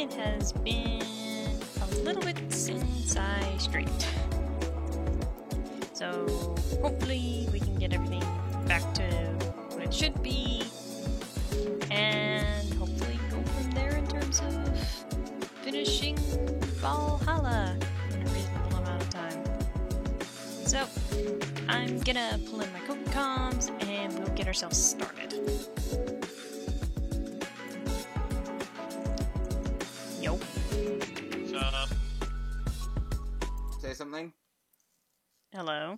it has been a little bit since I streamed. So hopefully we can get everything back to what it should be, and hopefully go from there in terms of finishing Valhalla in a reasonable amount of time. So I'm gonna pull in my code comms and we'll get ourselves started. Yo. What's up? Say something? Hello.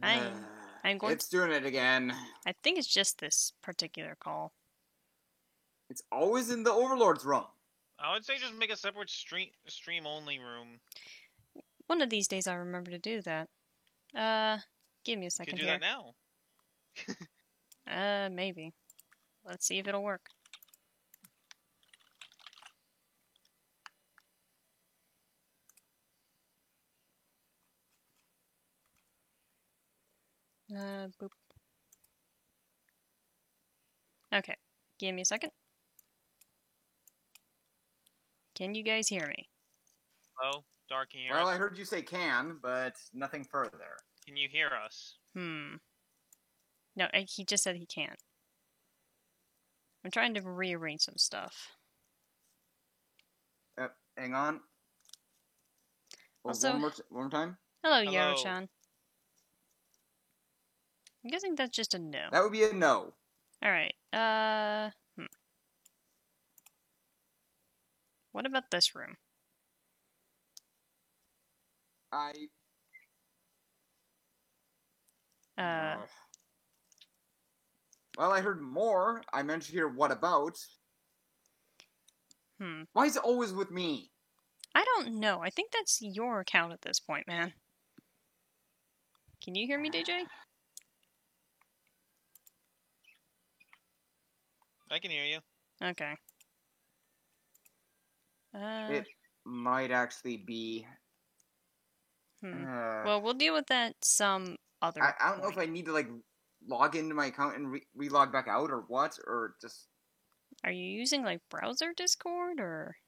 I'm going. It's doing it again. I think it's just this particular call. It's always in the Overlord's room. I would say just make a separate stream only room. One of these days I'll remember to do that. Give me a You second could do here. that now. Maybe. Let's see if it'll work. Boop. Okay, give me a second. Can you guys hear me? Hello? Dark, can you hear Well, us? I heard you say can, but nothing further. Can you hear us? No, he just said he can't. I'm trying to rearrange some stuff. Hang on. Oh, Also- one more time? Hello, Hello. Yaro-chan. I'm guessing that's just a no. That would be a no. Alright, What about this room? Well, I heard more. I meant to hear what about. Why is it always with me? I don't know. I think that's your account at this point, man. Can you hear me, DJ? I can hear you. Okay. It might actually be... Well, we'll deal with that some other I don't know if point. I need to, like, log into my account and re-log back out or what, or just... Are you using, like, browser Discord, or...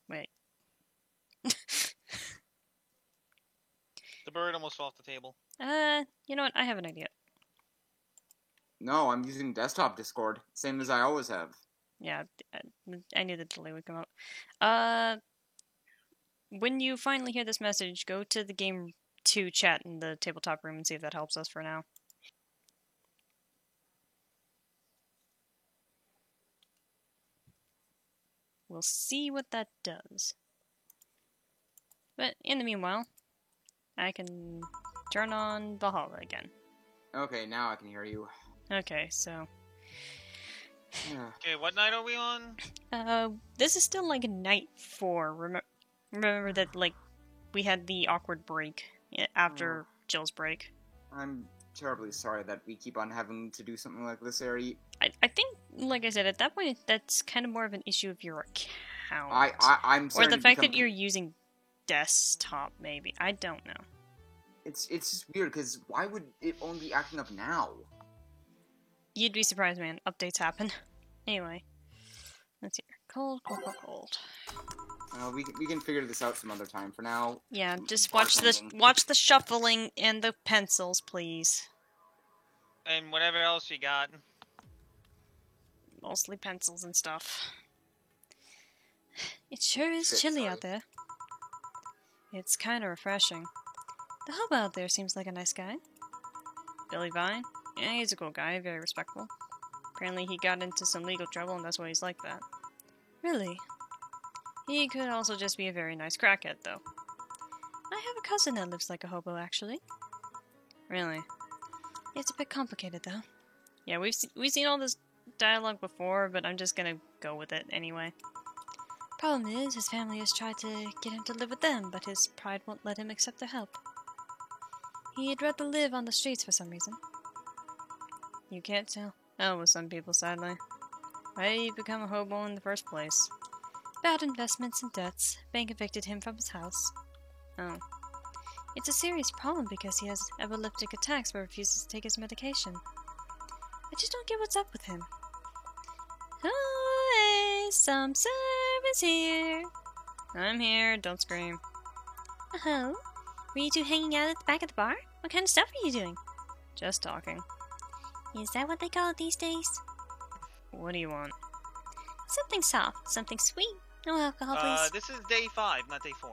Wait. The bird almost fell off the table. You know what? I have an idea. No, I'm using desktop Discord, same as I always have. Yeah, I knew the delay would come up. When you finally hear this message, go to the Game 2 chat in the tabletop room and see if that helps us for now. We'll see what that does. But in the meanwhile, I can turn on Valhalla again. Okay, now I can hear you. Okay, so... Okay, what night are we on? This is still like night 4. Remember that, like, we had the awkward break after Jill's break. I'm terribly sorry that we keep on having to do something like this, Ari. I think, like I said, at that point, that's kind of more of an issue of your account. I'm or starting the to fact become... that you're using desktop, maybe. I don't know. It's just weird, because why would it only be acting up now? You'd be surprised, man. Updates happen. Anyway. Let's see. Cold. We can figure this out some other time. For now... Yeah, just bartending. watch the shuffling and the pencils, please. And whatever else you got. Mostly pencils and stuff. It sure is Shit, chilly sorry. out there. It's kind of refreshing. The hobo out there seems like a nice guy. Billy Vine? Yeah, he's a cool guy, very respectful. Apparently he got into some legal trouble and that's why he's like that. Really? He could also just be a very nice crackhead, though. I have a cousin that lives like a hobo, actually. Really? It's a bit complicated, though. Yeah, we've seen all this dialogue before, but I'm just gonna go with it anyway. Problem is, his family has tried to get him to live with them, but his pride won't let him accept their help. He'd rather live on the streets for some reason. You can't tell. Oh, with some people, sadly. Why he become a hobo in the first place? Bad investments and debts. Bank evicted him from his house. Oh. It's a serious problem because he has epileptic attacks but refuses to take his medication. I just don't get what's up with him. Oh, hey, some servants here. I'm here, don't scream. Oh, were you two hanging out at the back of the bar? What kind of stuff are you doing? Just talking. Is that what they call it these days? What do you want? Something soft, something sweet. No alcohol, please. This is day 5, not day 4.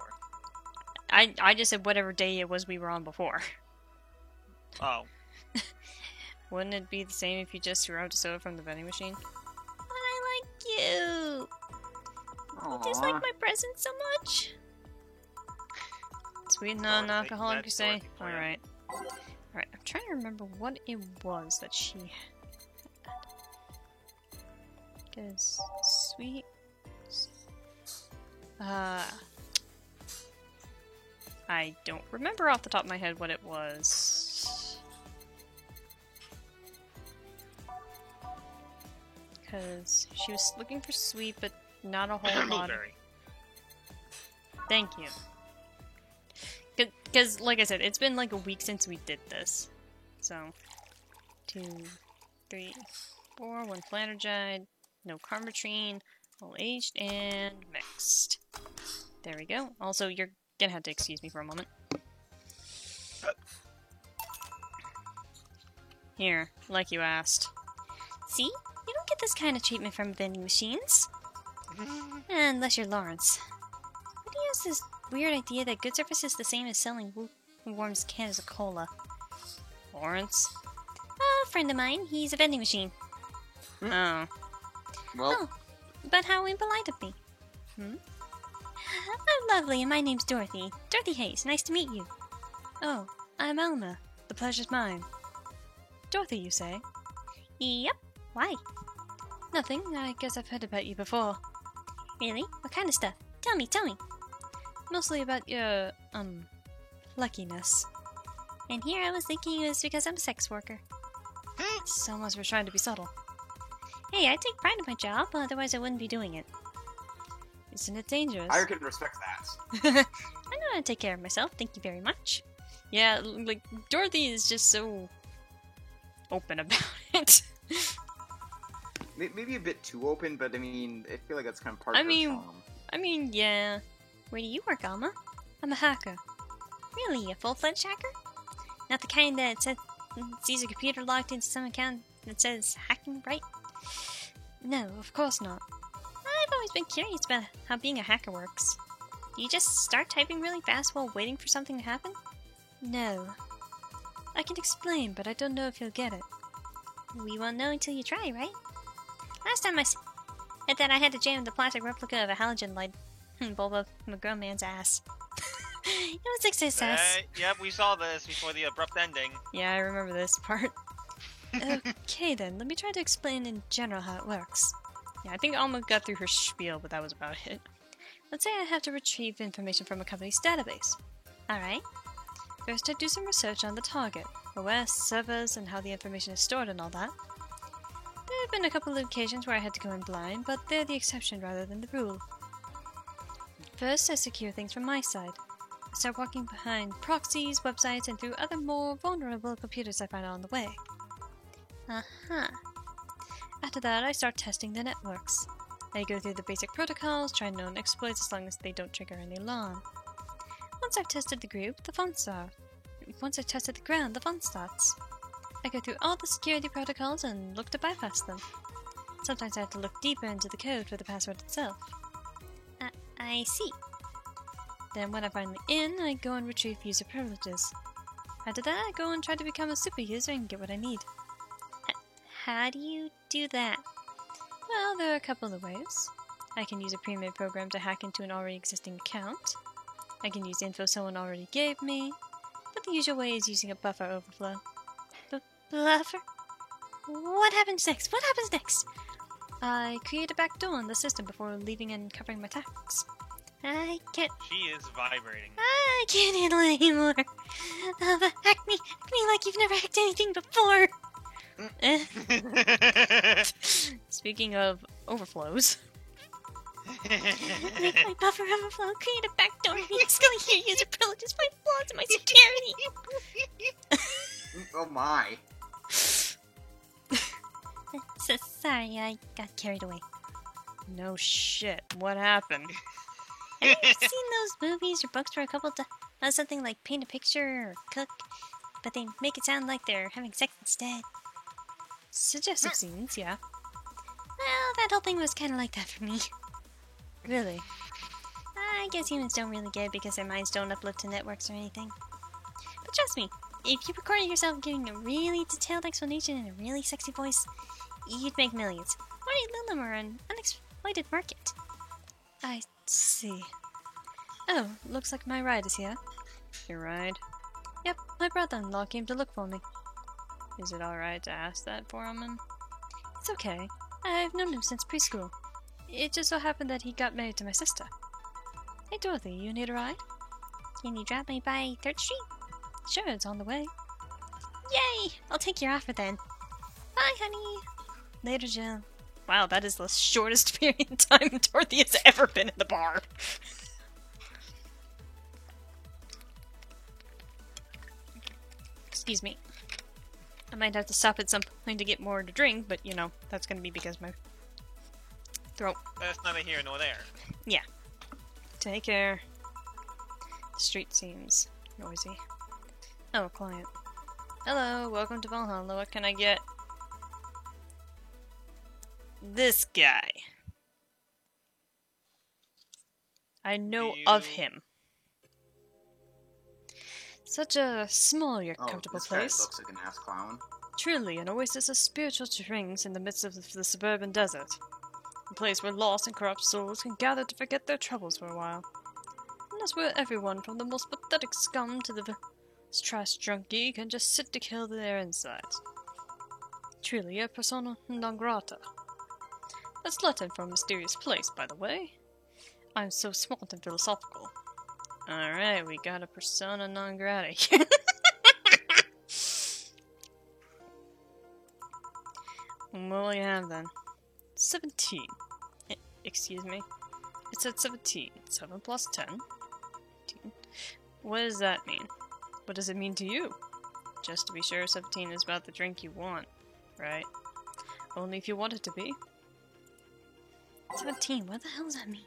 I just said whatever day it was we were on before. Oh. Wouldn't it be the same if you just threw out a soda from the vending machine? But I like you. Aww. You just like my present so much. Sweet non-alcoholic, you That's say? Dorothy for ya. Alright. Alright, I'm trying to remember what it was that she had. Because sweet... I don't remember off the top of my head what it was. Because she was looking for sweet, but not a whole lot. Blueberry. Thank you. Because, like I said, it's been like a week since we did this. So, 2, 3, 4, 1 Flanergide, no Carmetrine, all aged and mixed. There we go. Also, you're gonna have to excuse me for a moment. Here, like you asked. See? You don't get this kind of treatment from vending machines. Unless you're Lawrence. But he has this weird idea that good service is the same as selling Warm's cans of cola. Lawrence? A friend of mine. He's a vending machine. Oh. Well, Oh, but how impolite of me. I'm lovely, and my name's Dorothy. Dorothy Hayes. Nice to meet you. Oh, I'm Elma. The pleasure's mine. Dorothy, you say? Yep. Why? Nothing. I guess I've heard about you before. Really? What kind of stuff? Tell me, tell me. Mostly about your, luckiness. And here I was thinking it was because I'm a sex worker. So much for trying to be subtle. Hey, I take pride in my job, otherwise I wouldn't be doing it. Isn't it dangerous? I can respect that. I know how to take care of myself, thank you very much. Yeah, like, Dorothy is just so open about it. Maybe a bit too open, but I mean, I feel like that's kind of part I of her mean- charm. I mean, yeah. Where do you work, Alma? I'm a hacker. Really? A full-fledged hacker? Not the kind that sees a computer logged into some account that says hacking, right? No, of course not. I've always been curious about how being a hacker works. Do you just start typing really fast while waiting for something to happen? No. I can explain, but I don't know if you'll get it. We won't know until you try, right? Last time I said that I had to jam the plastic replica of a halogen light bulb up my grown man's ass. It was a success. Yep, we saw this before the abrupt ending. Yeah, I remember this part. Okay then, let me try to explain in general how it works. Yeah, I think Alma got through her spiel, but that was about it. Let's say I have to retrieve information from a company's database. Alright. First I do some research on the target, OS, servers, and how the information is stored and all that. There have been a couple of occasions where I had to go in blind, but they're the exception rather than the rule. First, I secure things from my side. I start walking behind proxies, websites, and through other more vulnerable computers I find on the way. After that, I start testing the networks. I go through the basic protocols, try known exploits as long as they don't trigger any alarm. Once I've tested the group, the fun starts. Once I've tested the ground, the fun starts. I go through all the security protocols and look to bypass them. Sometimes I have to look deeper into the code for the password itself. I see. Then when I'm finally in, I go and retrieve user privileges. After that, I go and try to become a super user and get what I need. How do you do that? Well, there are a couple of ways. I can use a pre-made program to hack into an already existing account. I can use info someone already gave me. But the usual way is using a buffer overflow. Buffer? What happens next? What happens next? I create a backdoor in the system before leaving and covering my tracks. I can't vibrating. I can't handle it anymore. Hack me like you've never hacked anything before. Speaking of overflows. Make my buffer overflow, create a backdoor, and escalate your user privileges, find flaws in my security. Oh my. So sorry, I got carried away. No shit. What happened? Have you seen those movies or books where a couple does something like paint a picture or cook, but they make it sound like they're having sex instead? Suggestive scenes, yeah. Well, that whole thing was kind of like that for me. Really? I guess humans don't really get it because their minds don't upload to networks or anything. But trust me, if you recorded yourself giving a really detailed explanation in a really sexy voice, you'd make millions. Or a Lilum or an unexploited market. I see. Oh, looks like my ride is here. Your ride? Yep, my brother-in-law came to look for me. Is it alright to ask that for him? It's okay. I've known him since preschool. It just so happened that he got married to my sister. Hey Dorothy, you need a ride? Can you drop me by 3rd Street? Sure, it's on the way. Yay! I'll take your offer then. Bye, honey. Later, Jill. Wow, that is the shortest period of time Dorothy has ever been in the bar. Excuse me. I might have to stop at some point to get more to drink, but you know, that's gonna be because my throat. That's neither here nor there. Yeah. Take care. The street seems noisy. Oh, a client. Hello, welcome to Valhalla. What can I get? This guy. I know of him. Such a small yet comfortable this guy place. looks like an ass clown. Truly an oasis of spiritual drinks in the midst of the suburban desert. A place where lost and corrupt souls can gather to forget their troubles for a while. And that's where everyone from the most pathetic scum to the trash junkie can just sit to kill their insides. Truly a persona non grata. That's Latin for a mysterious place, by the way. I'm so smart and philosophical. Alright, we got a persona non grata here. What will you have then? 17. Excuse me. It said 17. 7 plus 10. 15. What does that mean? What does it mean to you? Just to be sure, 17 is about the drink you want, right? Only if you want it to be. 17, what the hell does that mean?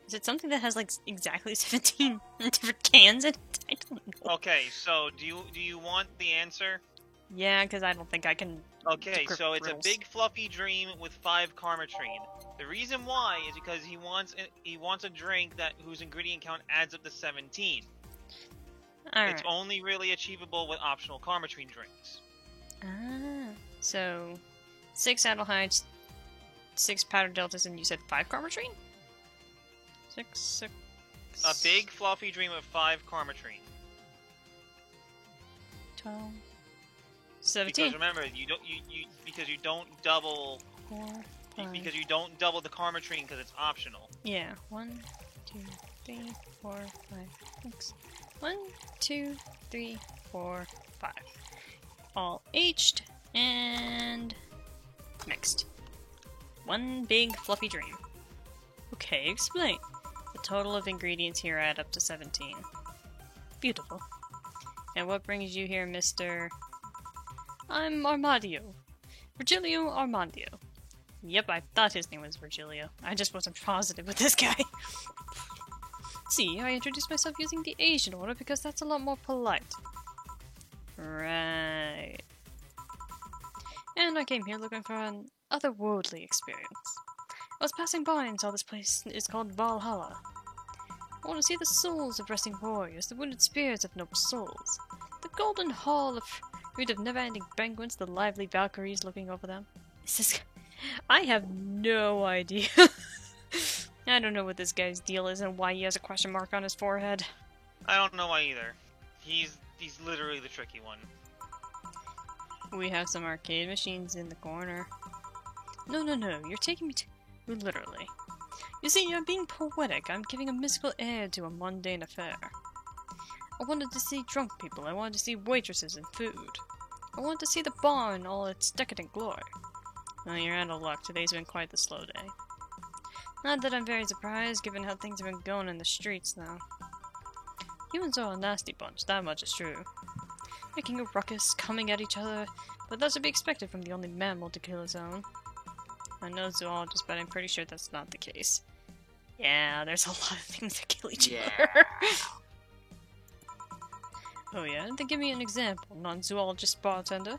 Is it something that has like exactly 17 different cans in it? I don't know. Okay, so do you want the answer? Yeah, because I don't think I can. Okay, decrypt so it's riddles. a big fluffy dream with 5 Karmatrine. The reason why is because he wants a drink whose ingredient count adds up to 17. Alright. It's only really achievable with optional Karmatrine drinks. Ah, so 6 Adelhydes, 6 powder deltas, and you said 5 Karmatrine? 6. A big fluffy dream with 5 Karmatrine. 12. 17. Because remember, because you don't double 4, 5. because you don't double the Karmatrine because it's optional. Yeah. 1, 2, 3, 4, 5, 6. 1, 2, 3, 4, 5. All aged and mixed. One big fluffy dream. Okay, explain. The total of ingredients here add up to 17. Beautiful. And what brings you here, Mr. I'm Armadio. Virgilio Armandio. Yep, I thought his name was Virgilio. I just wasn't positive with this guy. See, I introduced myself using the Asian order because that's a lot more polite. Right. And I came here looking for an otherworldly experience. I was passing by and saw this place is called Valhalla. I want to see the souls of resting warriors, the wounded spirits of noble souls, the golden hall of fruit of never-ending banquets, the lively Valkyries looking over them. Is this... I have no idea. I don't know what this guy's deal is and why he has a question mark on his forehead. I don't know why either. He's literally the tricky one. We have some arcade machines in the corner. No, you're taking me to... Literally. You see, I'm being poetic. I'm giving a mystical air to a mundane affair. I wanted to see drunk people. I wanted to see waitresses and food. I wanted to see the bar in all its decadent glory. Well, you're out of luck. Today's been quite the slow day. Not that I'm very surprised, given how things have been going in the streets now. Humans are a nasty bunch, that much is true. making a ruckus, coming at each other, but that's to be expected from the only mammal to kill his own. I know zoologists, but I'm pretty sure that's not the case. Yeah, there's a lot of things that kill each other. Oh yeah? Then give me an example, non-zoologist bartender.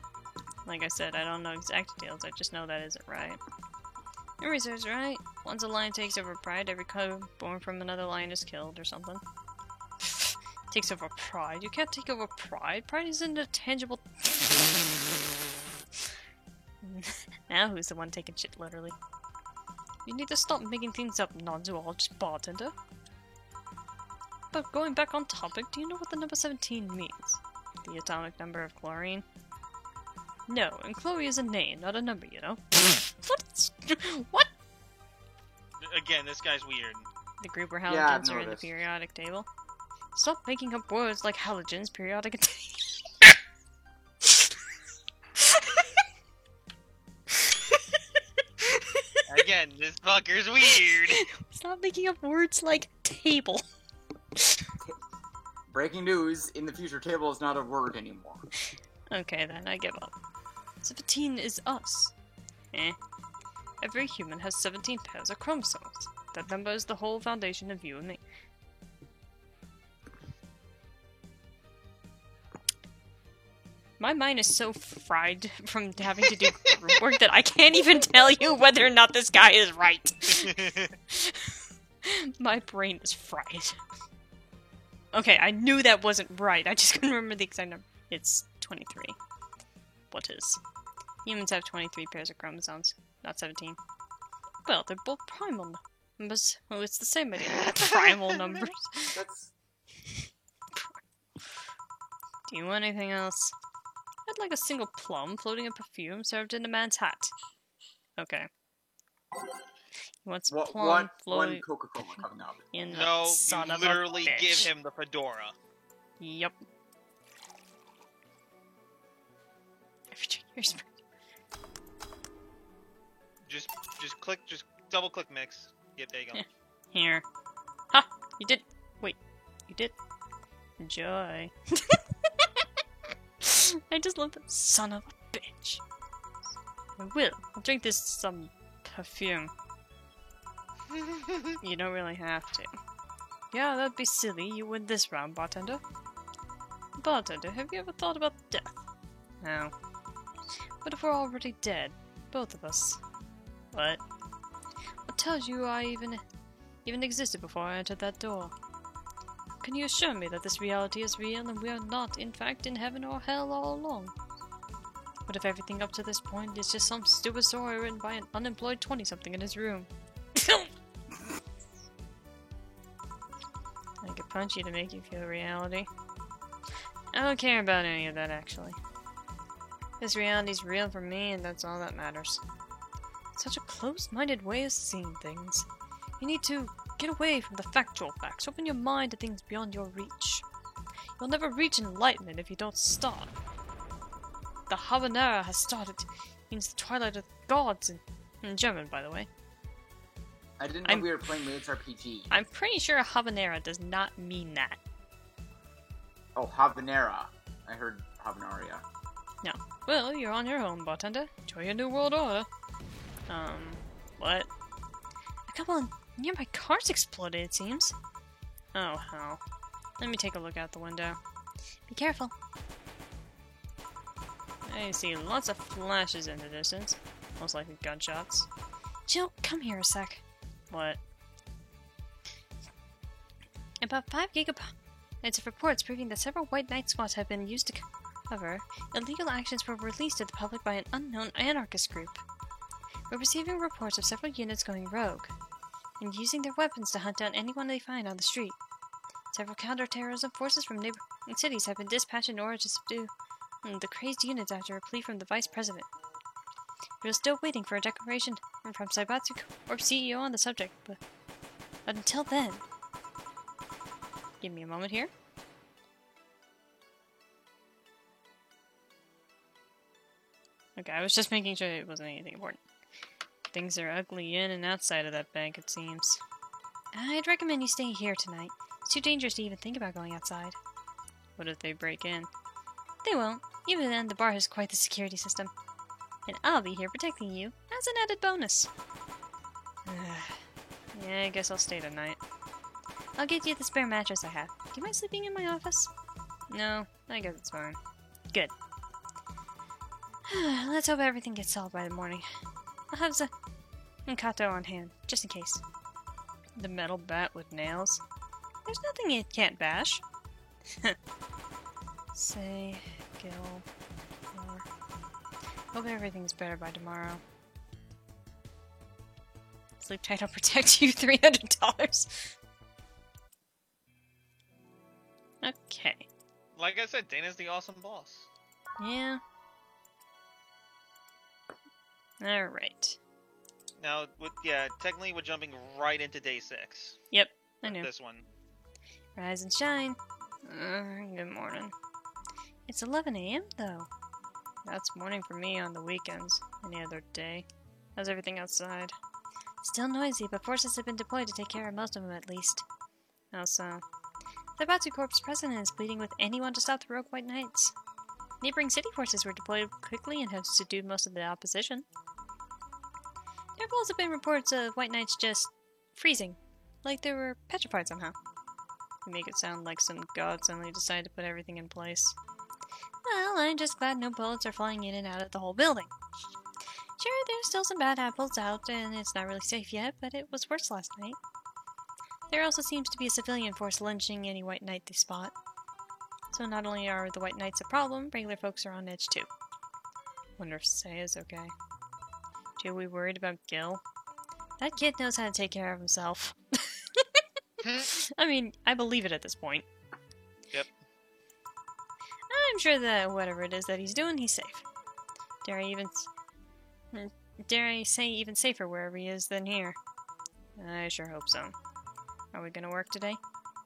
Like I said, I don't know exact details, I just know that isn't right. Memory serves right. Once a lion takes over pride, every cub born from another lion is killed, or something. Takes over pride? You can't take over pride. Pride isn't a tangible... Now who's the one taking shit literally? You need to stop making things up, non-zoologist bartender. But going back on topic, do you know what the number 17 means? The atomic number of chlorine? No, and Chloe is a name, not a number, you know? What? Again, this guy's weird. The group where Yeah, I've halogens are in the noticed. periodic table. Stop making up words like halogens, periodic table. Again, this fucker's weird. Stop making up words like table. Breaking news, in the future, table is not a word anymore. Okay then, I give up. 17 is us. Every human has 17 pairs of chromosomes. That number is the whole foundation of you and me. My mind is so fried from having to do group work that I can't even tell you whether or not this guy is right. My brain is fried. Okay, I knew that wasn't right. I just couldn't remember the exact number. It's 23. What is? Humans have 23 pairs of chromosomes, not 17. Well, they're both primal numbers. Well, it's the same idea. Primal numbers. That's... Do you want anything else? I'd like a single plum floating in perfume served in a man's hat. Okay. He wants plum One floating Coca-Cola coming up. in the No, son you of literally a bitch. give him the fedora. Yep. Every year's Just click, just double click mix. Yep, there you go. Yeah. Here. Ha! You did. Wait. You did. Enjoy. I just love that son of a bitch. I will. I'll drink this some perfume. You don't really have to. Yeah, that'd be silly. You win this round, bartender. Bartender, have you ever thought about death? No. What if we're already dead? Both of us. What? What tells you I even existed before I entered that door? Can you assure me that this reality is real and we are not, in fact, in heaven or hell all along? What if everything up to this point is just some stupid story written by an unemployed 20-something in his room? I could punch you to make you feel reality. I don't care about any of that, actually. This reality's real for me, and that's all that matters. Such a closed-minded way of seeing things. You need to get away from the factual facts. Open your mind to things beyond your reach. You'll never reach enlightenment if you don't start. The Habanera has started. Means the twilight of the gods in German, by the way. I didn't know we were playing Maid's RPG. I'm pretty sure habanera does not mean that. Oh, habanera. I heard habanaria. No. Well, you're on your own, bartender. Enjoy your new world order. What? A couple of nearby cars exploded, it seems. Oh, hell. Let me take a look out the window. Be careful. I see lots of flashes in the distance. Most likely gunshots. Jill, come here a sec. What? About 5 gigabytes of reports proving that several white night squads have been used to cover illegal actions were released to the public by an unknown anarchist group. We're receiving reports of several units going rogue and using their weapons to hunt down anyone they find on the street. Several counter-terrorism forces from neighboring cities have been dispatched in order to subdue the crazed units after a plea from the Vice President. We're still waiting for a declaration from Saibatsu Corp CEO on the subject, but until then... Give me a moment here. Okay, I was just making sure it wasn't anything important. Things are ugly in and outside of that bank, it seems. I'd recommend you stay here tonight. It's too dangerous to even think about going outside. What if they break in? They won't. Even then, the bar has quite the security system. And I'll be here protecting you as an added bonus. Yeah, I guess I'll stay tonight. I'll get you the spare mattress I have. Do you mind sleeping in my office? No, I guess it's fine. Good. Let's hope everything gets solved by the morning. I'll have Kato on hand, just in case. The metal bat with nails? There's nothing it can't bash. Say, Gil, or... Hope everything's better by tomorrow. Sleep tight, I'll protect you, $300. Okay. Like I said, Dana's the awesome boss. Yeah. Alright. Now, technically we're jumping right into day 6. Yep, I knew. This one. Rise and shine. Good morning. It's 11 a.m. though. That's morning for me on the weekends. Any other day. How's everything outside? Still noisy, but forces have been deployed to take care of most of them at least. How so? The Batsu Corps president is pleading with anyone to stop the rogue White Knights. Neighboring city forces were deployed quickly and have subdued most of the opposition. There have also been reports of White Knights just freezing, like they were petrified somehow. They make it sound like some god suddenly decided to put everything in place. Well, I'm just glad no bullets are flying in and out of the whole building. Sure, there's still some bad apples out, and it's not really safe yet, but it was worse last night. There also seems to be a civilian force lynching any White Knight they spot. So not only are the White Knights a problem, regular folks are on edge too. Wonder if Say is okay. Should we worried about Gil? That kid knows how to take care of himself. I mean, I believe it at this point. Yep. I'm sure that whatever it is that he's doing, he's safe. Dare I say even safer wherever he is than here? I sure hope so. Are we gonna work today?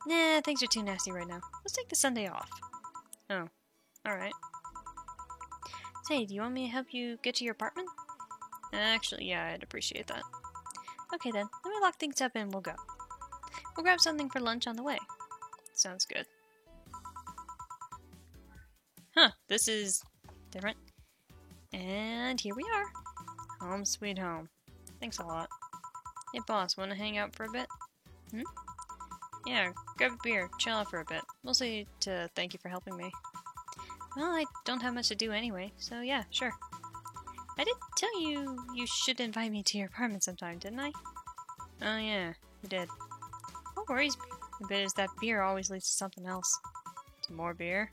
Nah, things are too nasty right now. Let's take the Sunday off. Oh, alright. Say, do you want me to help you get to your apartment? Actually, yeah, I'd appreciate that. Okay then, let me lock things up and we'll go. We'll grab something for lunch on the way. Sounds good. Huh, this is different. And here we are. Home sweet home. Thanks a lot. Hey boss, wanna hang out for a bit? Yeah, grab a beer, chill out for a bit. Mostly to thank you for helping me. Well, I don't have much to do anyway, so yeah, sure. I did tell you you should invite me to your apartment sometime, didn't I? Oh yeah, you did. What worries me a bit is that beer always leads to something else. To more beer?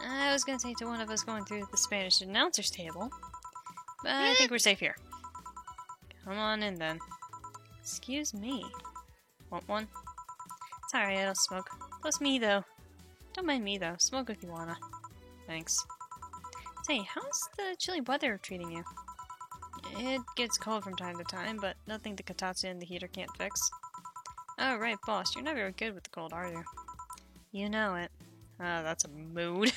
I was gonna say to one of us going through the Spanish announcer's table, but I think we're safe here. Come on in then. Excuse me. Want one? It's alright, I don't smoke. Plus me though. Don't mind me though. Smoke if you wanna. Thanks. Say, how's the chilly weather treating you? It gets cold from time to time, but nothing the Katatsu and the heater can't fix. Oh right, boss, you're not very good with the cold, are you? You know it. Oh, that's a mood.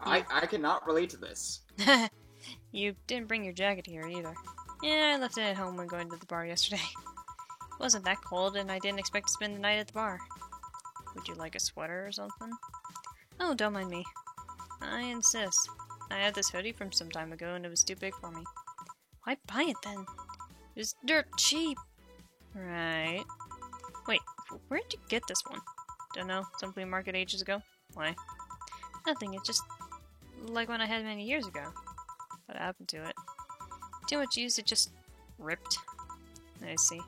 I cannot relate to this. You didn't bring your jacket here either. Yeah, I left it at home when going to the bar yesterday. It wasn't that cold, and I didn't expect to spend the night at the bar. Would you like a sweater or something? Oh, don't mind me. I insist. I had this hoodie from some time ago, and it was too big for me. Why buy it then? It was dirt cheap. Right. Wait, where'd you get this one? Dunno, some flea market ages ago? Why? Nothing, it's just like one I had many years ago. What happened to it? Too much use, it just ripped. I see. You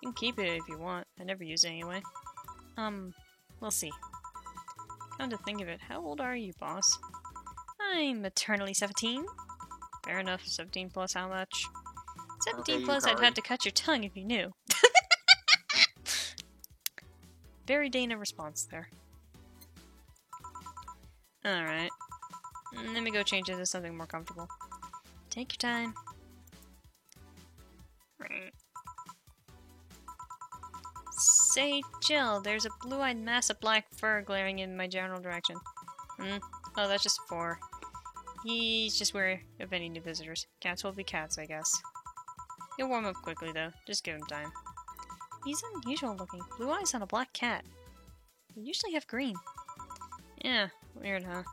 can keep it if you want. I never use it anyway. We'll see. Come to think of it, how old are you, boss? I'm eternally 17. Fair enough, 17 plus how much? 17 Okay, plus I'd have to cut your tongue if you knew. Very Dana response there. Alright. Let me go change into something more comfortable. Take your time. Say, Jill, there's a blue-eyed mass of black fur glaring in my general direction. Oh, that's just 4. He's just wary of any new visitors. Cats will be cats, I guess. He'll warm up quickly, though. Just give him time. He's unusual looking. Blue eyes on a black cat. They usually have green. Yeah, weird, huh?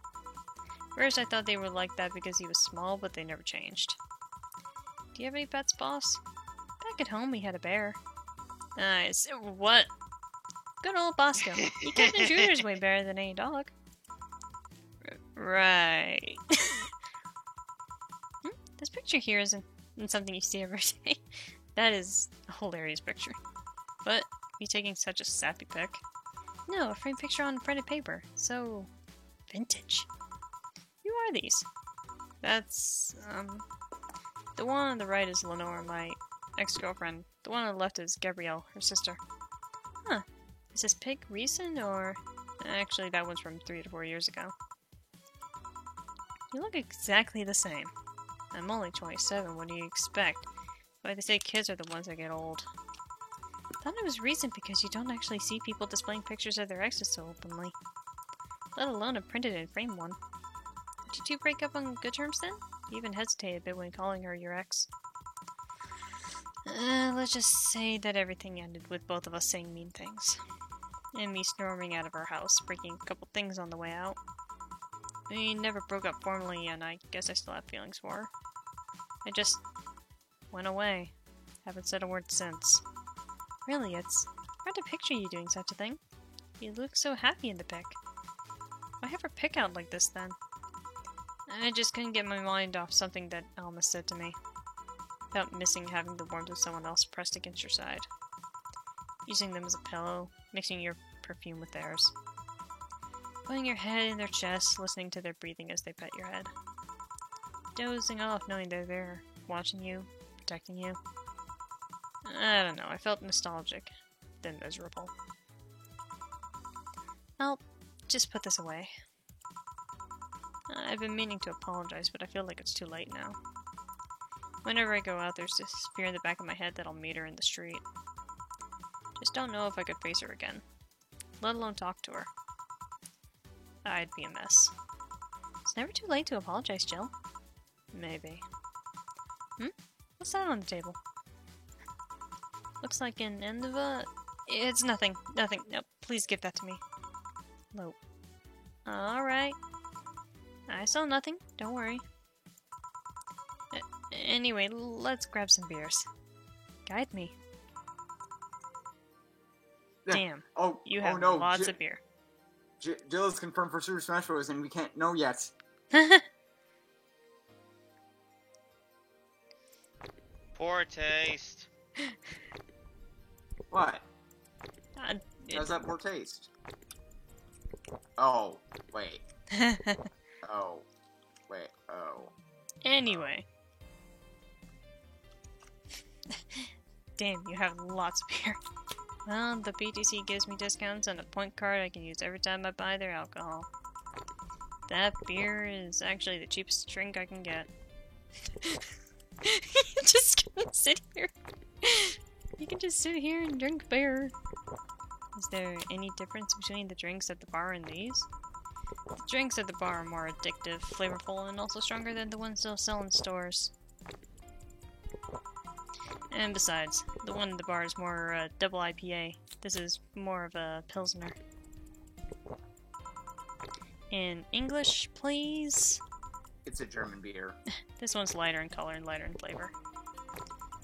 First I thought they were like that because he was small, but they never changed. Do you have any pets, boss? Back at home we had a bear. Nice. What? Good old Bosco. He kept intruders way better than any dog. Right. This picture here isn't something you see every day. That is a hilarious picture. But, you taking such a sappy pic? No, a framed picture on printed paper. So, vintage. Who are these? That's, the one on the right is Lenore, my ex-girlfriend. The one on the left is Gabrielle, her sister. Huh. Is this pic recent, or... Actually, that one's from 3 to 4 years ago. You look exactly the same. I'm only 27, what do you expect? But they say kids are the ones that get old. Thought it was recent because you don't actually see people displaying pictures of their exes so openly. Let alone a printed and framed one. Did you two break up on good terms then? You even hesitated a bit when calling her your ex. Let's just say that everything ended with both of us saying mean things. And me storming out of our house, breaking a couple things on the way out. We never broke up formally, and I guess I still have feelings for her. I just went away. Haven't said a word since. Really, it's hard to picture you doing such a thing. You look so happy in the pic. Why have her pic out like this then? I just couldn't get my mind off something that Alma said to me. About missing having the warmth of someone else pressed against your side. Using them as a pillow, mixing your perfume with theirs. Putting your head in their chest, listening to their breathing as they pet your head. Dozing off knowing they're there, watching you, protecting you. I don't know, I felt nostalgic, then miserable. I'll just put this away. I've been meaning to apologize, but I feel like it's too late now. Whenever I go out, there's this fear in the back of my head that I'll meet her in the street. Just don't know if I could face her again, let alone talk to her. I'd be a mess. It's never too late to apologize, Jill. Maybe. What's that on the table? Looks like an end of a... It's nothing. Nothing. No, please give that to me. Lope. Alright. I saw nothing. Don't worry. Anyway, let's grab some beers. Guide me. Yeah. Damn. Oh, You have no. lots of beer. Jill is confirmed for Super Smash Bros. And we can't know yet. Poor taste. What? How's that poor taste? Oh, wait. Oh. Wait, oh. Anyway. Damn, you have lots of beer. Well, the BTC gives me discounts on a point card I can use every time I buy their alcohol. That beer is actually the cheapest drink I can get. You just gonna sit here. You can just sit here and drink beer. Is there any difference between the drinks at the bar and these? The drinks at the bar are more addictive, flavorful, and also stronger than the ones they'll sell in stores. And besides, the one in the bar is more double IPA. This is more of a Pilsner. In English, please? It's a German beer. This one's lighter in color and lighter in flavor.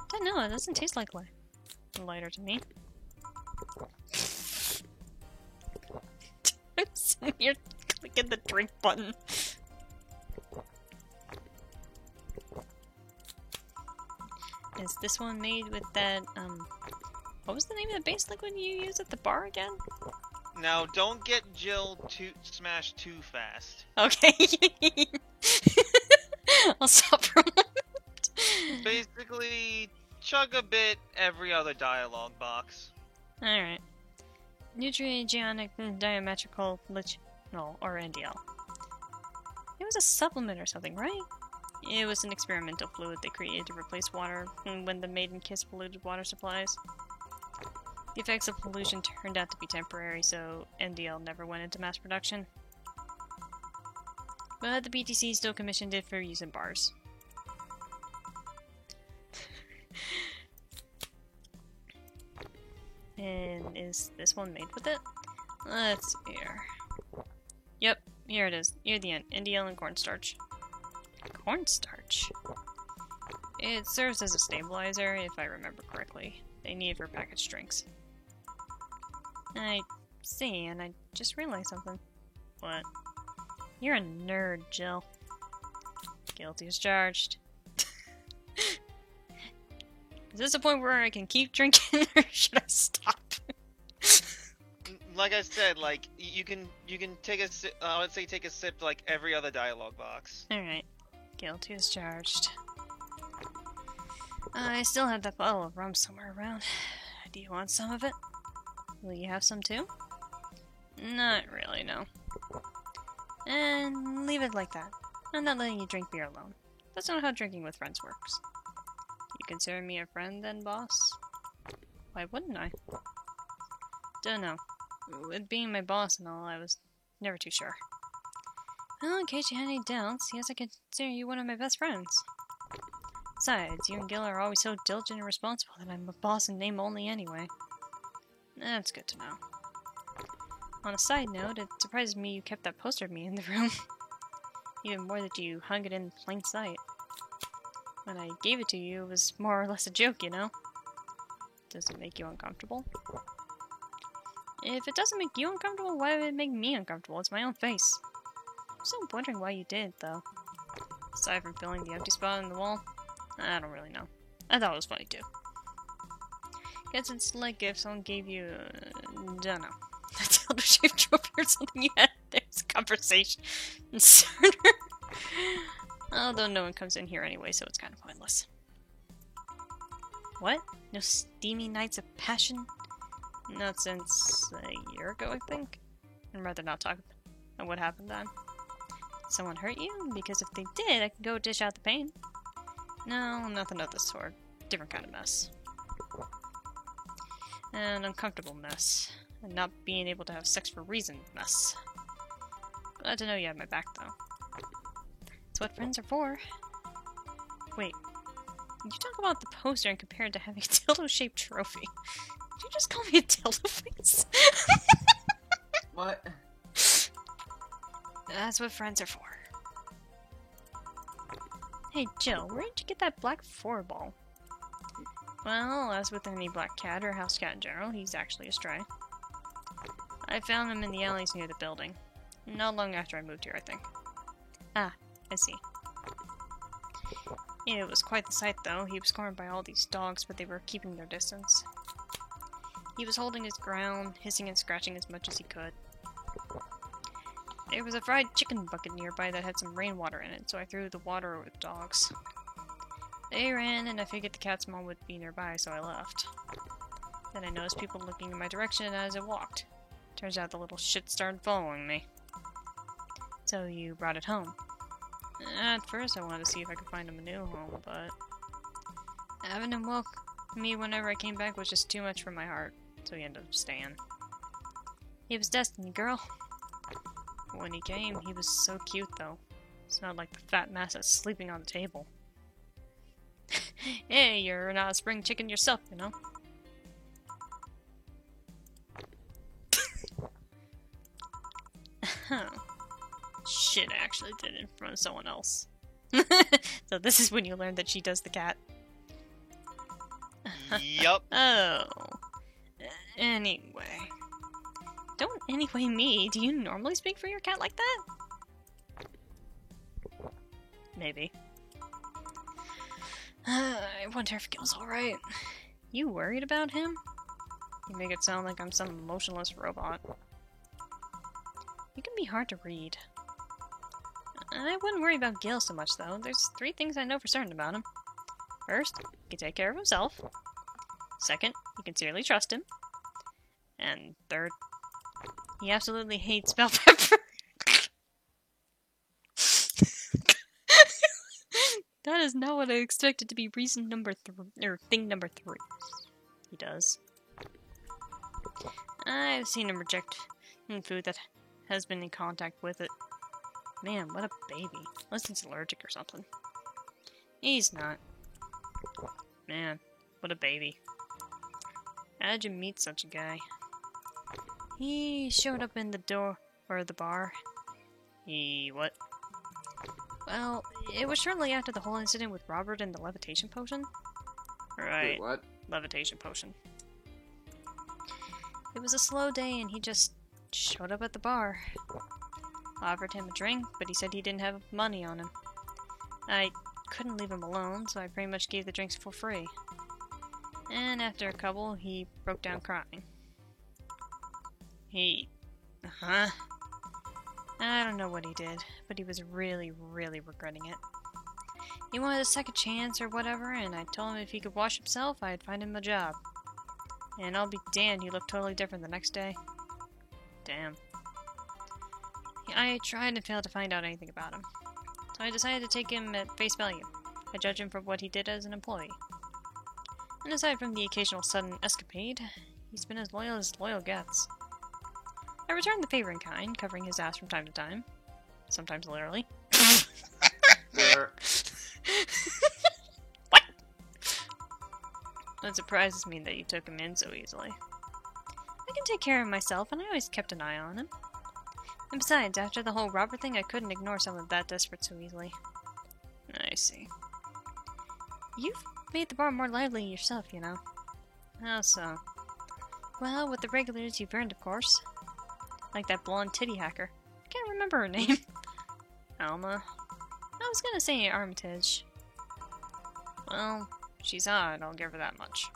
Don't know, it doesn't taste like lighter to me. I'm sitting here clicking the drink button. Is this one made with that, what was the name of the base liquid you use at the bar again? Now, don't get Jill to smash too fast. Okay. I'll stop for a moment. Basically, chug a bit every other dialogue box. Alright. Nutriogenic diametrical lithiol, or NDL. It was a supplement or something, right? It was an experimental fluid they created to replace water when the Maiden Kiss polluted water supplies. The effects of pollution turned out to be temporary, so NDL never went into mass production. But the BTC still commissioned it for use in bars. And is this one made with it? Let's see here. Yep, here it is. Near the end. NDL and cornstarch. Cornstarch? It serves as a stabilizer, if I remember correctly. They need it for packaged drinks. I see, and I just realized something. What? You're a nerd, Jill. Guilty as charged. Is this a point where I can keep drinking, or should I stop? Like I said, like you can take a sip. I would say take a sip like every other dialogue box. Alright. Guilty as charged. I still have that bottle of rum somewhere around. Do you want some of it? Will you have some too? Not really, no. And leave it like that. I'm not letting you drink beer alone. That's not how drinking with friends works. You consider me a friend then, boss? Why wouldn't I? Don't know. With being my boss and all, I was never too sure. Well, in case you had any doubts, yes, I consider you one of my best friends. Besides, you and Gil are always so diligent and responsible that I'm a boss in name only anyway. That's good to know. On a side note, it surprises me you kept that poster of me in the room. Even more that you hung it in plain sight. When I gave it to you, it was more or less a joke, you know? Does it make you uncomfortable? If it doesn't make you uncomfortable, why would it make me uncomfortable? It's my own face. I'm still wondering why you did, though. Aside from filling the empty spot in the wall, I don't really know. I thought it was funny, too. Guess it's like if someone gave you, don't know, a dildo-shaped trophy or something you had. There's a conversation. Although no one comes in here anyway, so it's kind of pointless. What? No steamy nights of passion? Not since a year ago, I think. I'd rather not talk about what happened then. Did someone hurt you? Because if they did, I can go dish out the pain. No, nothing of the sort. Different kind of mess. An uncomfortable mess. And not being able to have sex for reason mess. Glad to know you have my back, though. That's what friends are for. Wait. You talk about the poster and compare it to having a dildo-shaped trophy. Did you just call me a dildo face? What? That's what friends are for. Hey Jill, where did you get that black 4-ball? Well, as with any black cat or house cat in general, he's actually a stray. I found him in the alleys near the building. Not long after I moved here, I think. Ah, I see. It was quite the sight, though. He was cornered by all these dogs, but they were keeping their distance. He was holding his ground, hissing and scratching as much as he could. There was a fried chicken bucket nearby that had some rainwater in it, so I threw the water over the dogs. They ran, and I figured the cat's mom would be nearby, so I left. Then I noticed people looking in my direction as I walked. Turns out the little shit started following me. So you brought it home. At first I wanted to see if I could find him a new home, but having him welcome me whenever I came back was just too much for my heart, so he ended up staying. He was destiny, girl. When he came, he was so cute, though. Smelled like the fat mass that's sleeping on the table. Hey, you're not a spring chicken yourself, you know? Shit, I actually did it in front of someone else. So this is when you learn that she does the cat. Yup. Oh. Anyway. Don't anyway me. Do you normally speak for your cat like that? Maybe. I wonder if Gil's alright. You worried about him? You make it sound like I'm some emotionless robot. You can be hard to read. I wouldn't worry about Gil so much, though. There's 3 things I know for certain about him. First, he can take care of himself. Second, you can sincerely trust him. And third, he absolutely hates bell pepper. That is not what I expected to be reason number 3, or thing number 3. He does. I've seen him reject food that has been in contact with it. Man, what a baby. Unless he's allergic or something. He's not. Man, what a baby. How'd you meet such a guy? He showed up in the door, or the bar. What? Well, it was shortly after the whole incident with Robert and the levitation potion. Right. Wait, what? Levitation potion. It was a slow day and he just showed up at the bar. I offered him a drink, but he said he didn't have money on him. I couldn't leave him alone, so I pretty much gave the drinks for free. And after a couple, he broke down crying. I don't know what he did, but he was really, really regretting it. He wanted a second chance or whatever, and I told him if he could wash himself, I'd find him a job. And I'll be damned, he looked totally different the next day. Damn. I tried and failed to find out anything about him. So I decided to take him at face value. I judge him for what he did as an employee. And aside from the occasional sudden escapade, he's been as loyal gets. I returned the favor in kind, covering his ass from time to time. Sometimes literally. There. What? It surprises me that you took him in so easily. I can take care of myself, and I always kept an eye on him. And besides, after the whole Robert thing, I couldn't ignore someone that desperate so easily. I see. You've made the bar more lively yourself, you know. How so? Well, with the regulars you've earned, of course. Like that blonde titty hacker. I can't remember her name. Alma. I was gonna say Armitage. Well, she's hot, I'll give her that much.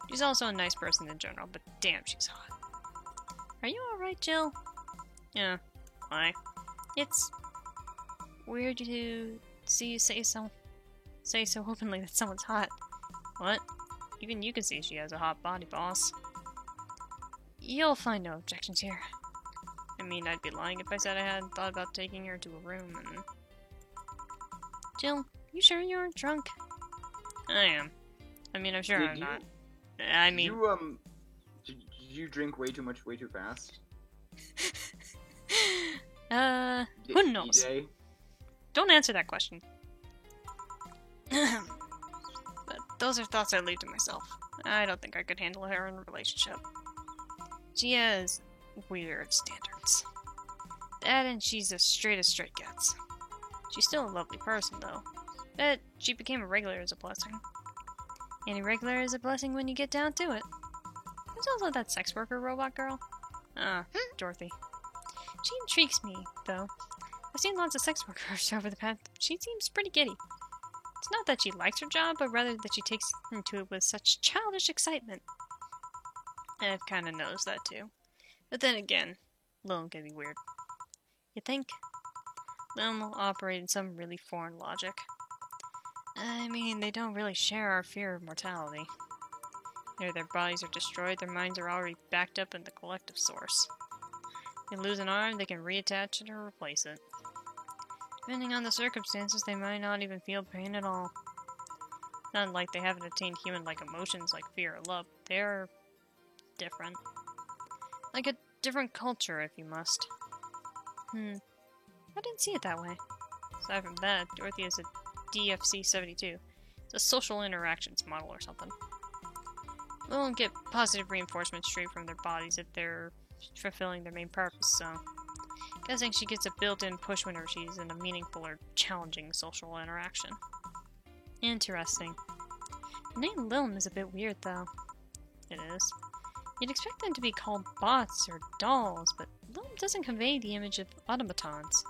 She's also a nice person in general, but damn, she's hot. Are you alright, Jill? Yeah. Why? It's weird to see you say so openly that someone's hot. What? Even you can see she has a hot body, boss. You'll find no objections here. I mean, I'd be lying if I said I hadn't thought about taking her to a room and... Jill, you sure you aren't drunk? I am. I mean, I'm sure I'm not. I mean... Did you drink way too much, way too fast? Who knows? EJ? Don't answer that question. But those are thoughts I leave to myself. I don't think I could handle her in a relationship. She has weird standards. That and she's as straight gets. She's still a lovely person, though. But she became a regular as a blessing. Any regular is a blessing when you get down to it. There's also that sex worker robot girl. Dorothy. She intrigues me, though. I've seen lots of sex workers over the past. She seems pretty giddy. It's not that she likes her job, but rather that she takes into it with such childish excitement. I've kind of noticed that too. But then again, Lilm can be weird. You think? Lilm will operate in some really foreign logic. I mean, they don't really share our fear of mortality. Either their bodies are destroyed, their minds are already backed up in the collective source. They lose an arm, they can reattach it or replace it. Depending on the circumstances, they might not even feel pain at all. Not like they haven't attained human-like emotions like fear or love. They're different. Like a different culture, if you must. I didn't see it that way. Aside from that, Dorothy is a DFC-72. It's a social interactions model or something. They won't get positive reinforcement straight from their bodies if they're fulfilling their main purpose, so... Guessing she gets a built-in push whenever she's in a meaningful or challenging social interaction. Interesting. The name Lilm is a bit weird, though. It is. You'd expect them to be called bots or dolls, but Lilm doesn't convey the image of automatons.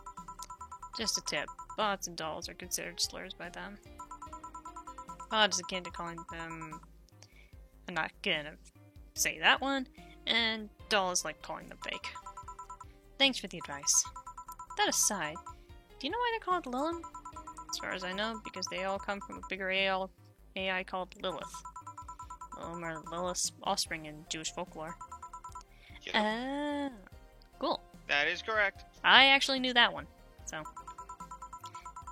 Just a tip, bots and dolls are considered slurs by them. Bot is akin to calling them... I'm not gonna say that one, and doll is like calling them fake. Thanks for the advice. That aside, do you know why they're called Lilm? As far as I know, because they all come from a bigger AI called Lilith. Lilm are Lilith's offspring in Jewish folklore. Yep. Cool. That is correct. I actually knew that one, so...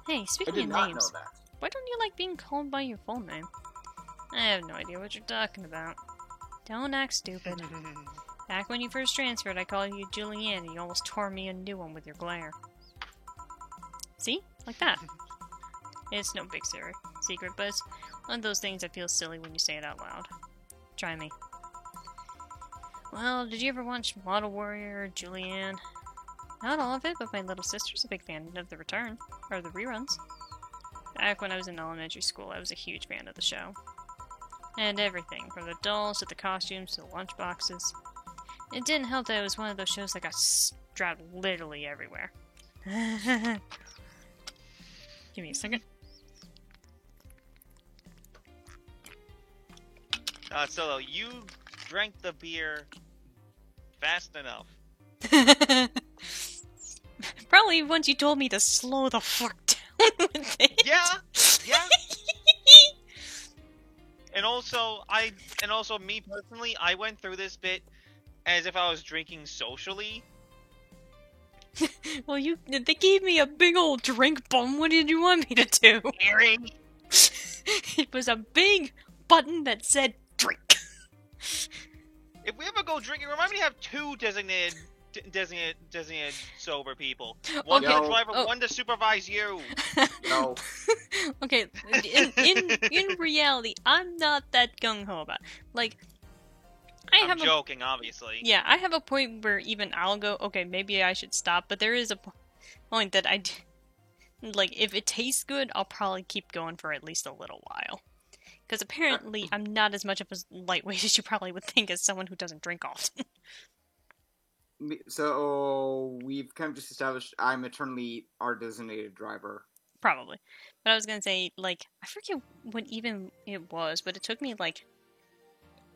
Hey, I speaking did of not names, know that. why don't you like being called by your full name? I have no idea what you're talking about. Don't act stupid. Back when you first transferred, I called you Julianne, and you almost tore me a new one with your glare. See? Like that. It's no big secret, but it's one of those things that feels silly when you say it out loud. Try me. Well, did you ever watch Model Warrior or Julianne? Not all of it, but my little sister's a big fan of the return, or the reruns. Back when I was in elementary school, I was a huge fan of the show. And everything, from the dolls to the costumes to the lunchboxes. It didn't help that it was one of those shows that got strapped literally everywhere. Give me a second. Solo, you drank the beer fast enough. Probably once you told me to slow the fuck down with it. Yeah. And also, me personally, I went through this bit as if I was drinking socially. Well, they gave me a big old drink button. What did you want me to do? Earring. It was a big button that said drink. If we ever go drinking, remind me to have two designated sober people. One Okay. to the driver, Oh. one to supervise you. No. Okay, in reality, I'm not that gung-ho about it. Like, I'm joking, obviously. Yeah, I have a point where even I'll go, okay, maybe I should stop, but there is a point that like, if it tastes good, I'll probably keep going for at least a little while. Because apparently, I'm not as much of a lightweight as you probably would think as someone who doesn't drink often. So we've kind of just established I'm eternally our designated driver. Probably. But I was gonna say, like, I forget what even it was, but it took me, like,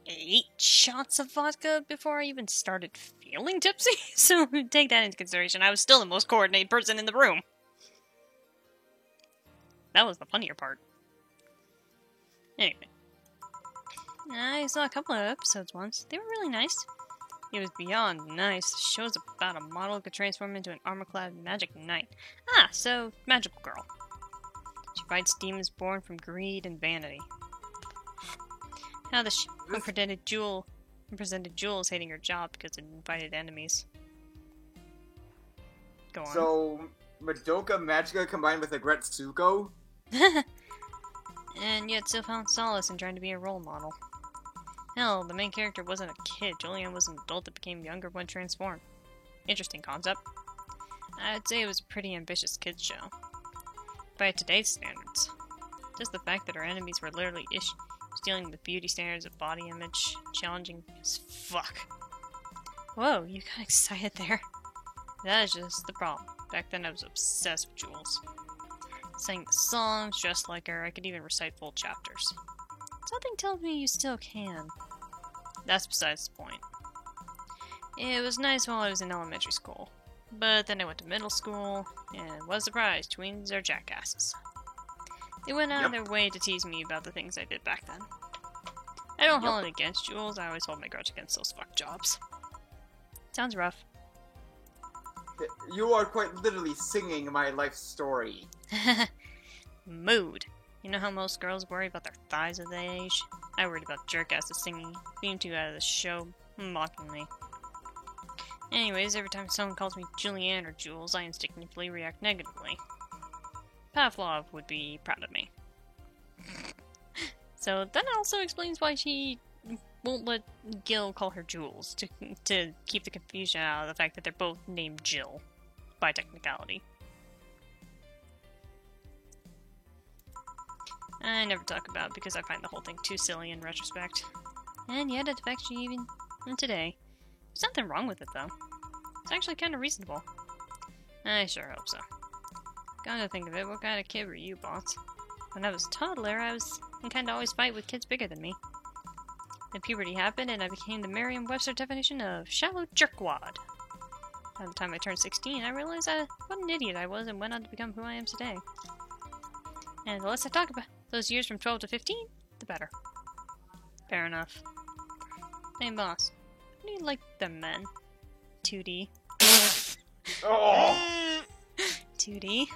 8 shots of vodka before I even started feeling tipsy. So take that into consideration. I was still the most coordinated person in the room. That was the funnier part. Anyway. I saw a couple of episodes once. They were really nice. It was beyond nice. The show's about a model who could transform into an armor-clad magic knight. Ah, so, magical girl. She fights demons born from greed and vanity. How the unpresented Jewel is hating her job because it invited enemies. Go on. So Madoka Magica combined with Agretsuko? And yet still found solace in trying to be a role model. Hell, the main character wasn't a kid. Julian was an adult that became younger when transformed. Interesting concept. I'd say it was a pretty ambitious kids show. By today's standards. Just the fact that our enemies were literally dealing with beauty standards of body image, challenging as fuck. Whoa, you got excited there. That is just the problem. Back then I was obsessed with Jules. Sang the songs, dressed like her, I could even recite full chapters. Something tells me you still can. That's besides the point. It was nice while I was in elementary school. But then I went to middle school, and what a surprise, tweens are jackasses. They went out of their way to tease me about the things I did back then. I don't hold it against Jules, I always hold my grudge against those fuck jobs. Sounds rough. You are quite literally singing my life story. Mood. You know how most girls worry about their thighs as they age? I worried about jerkasses singing Theme 2 out of the show, mocking me. Anyways, every time someone calls me Julianne or Jules, I instinctively react negatively. Pavlov would be proud of me. So that also explains why she won't let Gil call her Jules, to keep the confusion out of the fact that they're both named Jill, by technicality. I never talk about it because I find the whole thing too silly in retrospect. And yet it affects you even today. There's nothing wrong with it, though. It's actually kind of reasonable. I sure hope so. Gotta think of it, what kind of kid were you, boss? When I was a toddler, I kind of always fight with kids bigger than me. Then puberty happened, and I became the Merriam-Webster definition of shallow jerkwad. By the time I turned 16, I realized what an idiot I was and went on to become who I am today. And the less I talk about those years from 12 to 15, the better. Fair enough. Hey, boss. How do you like them men? 2D. Oh! 2D?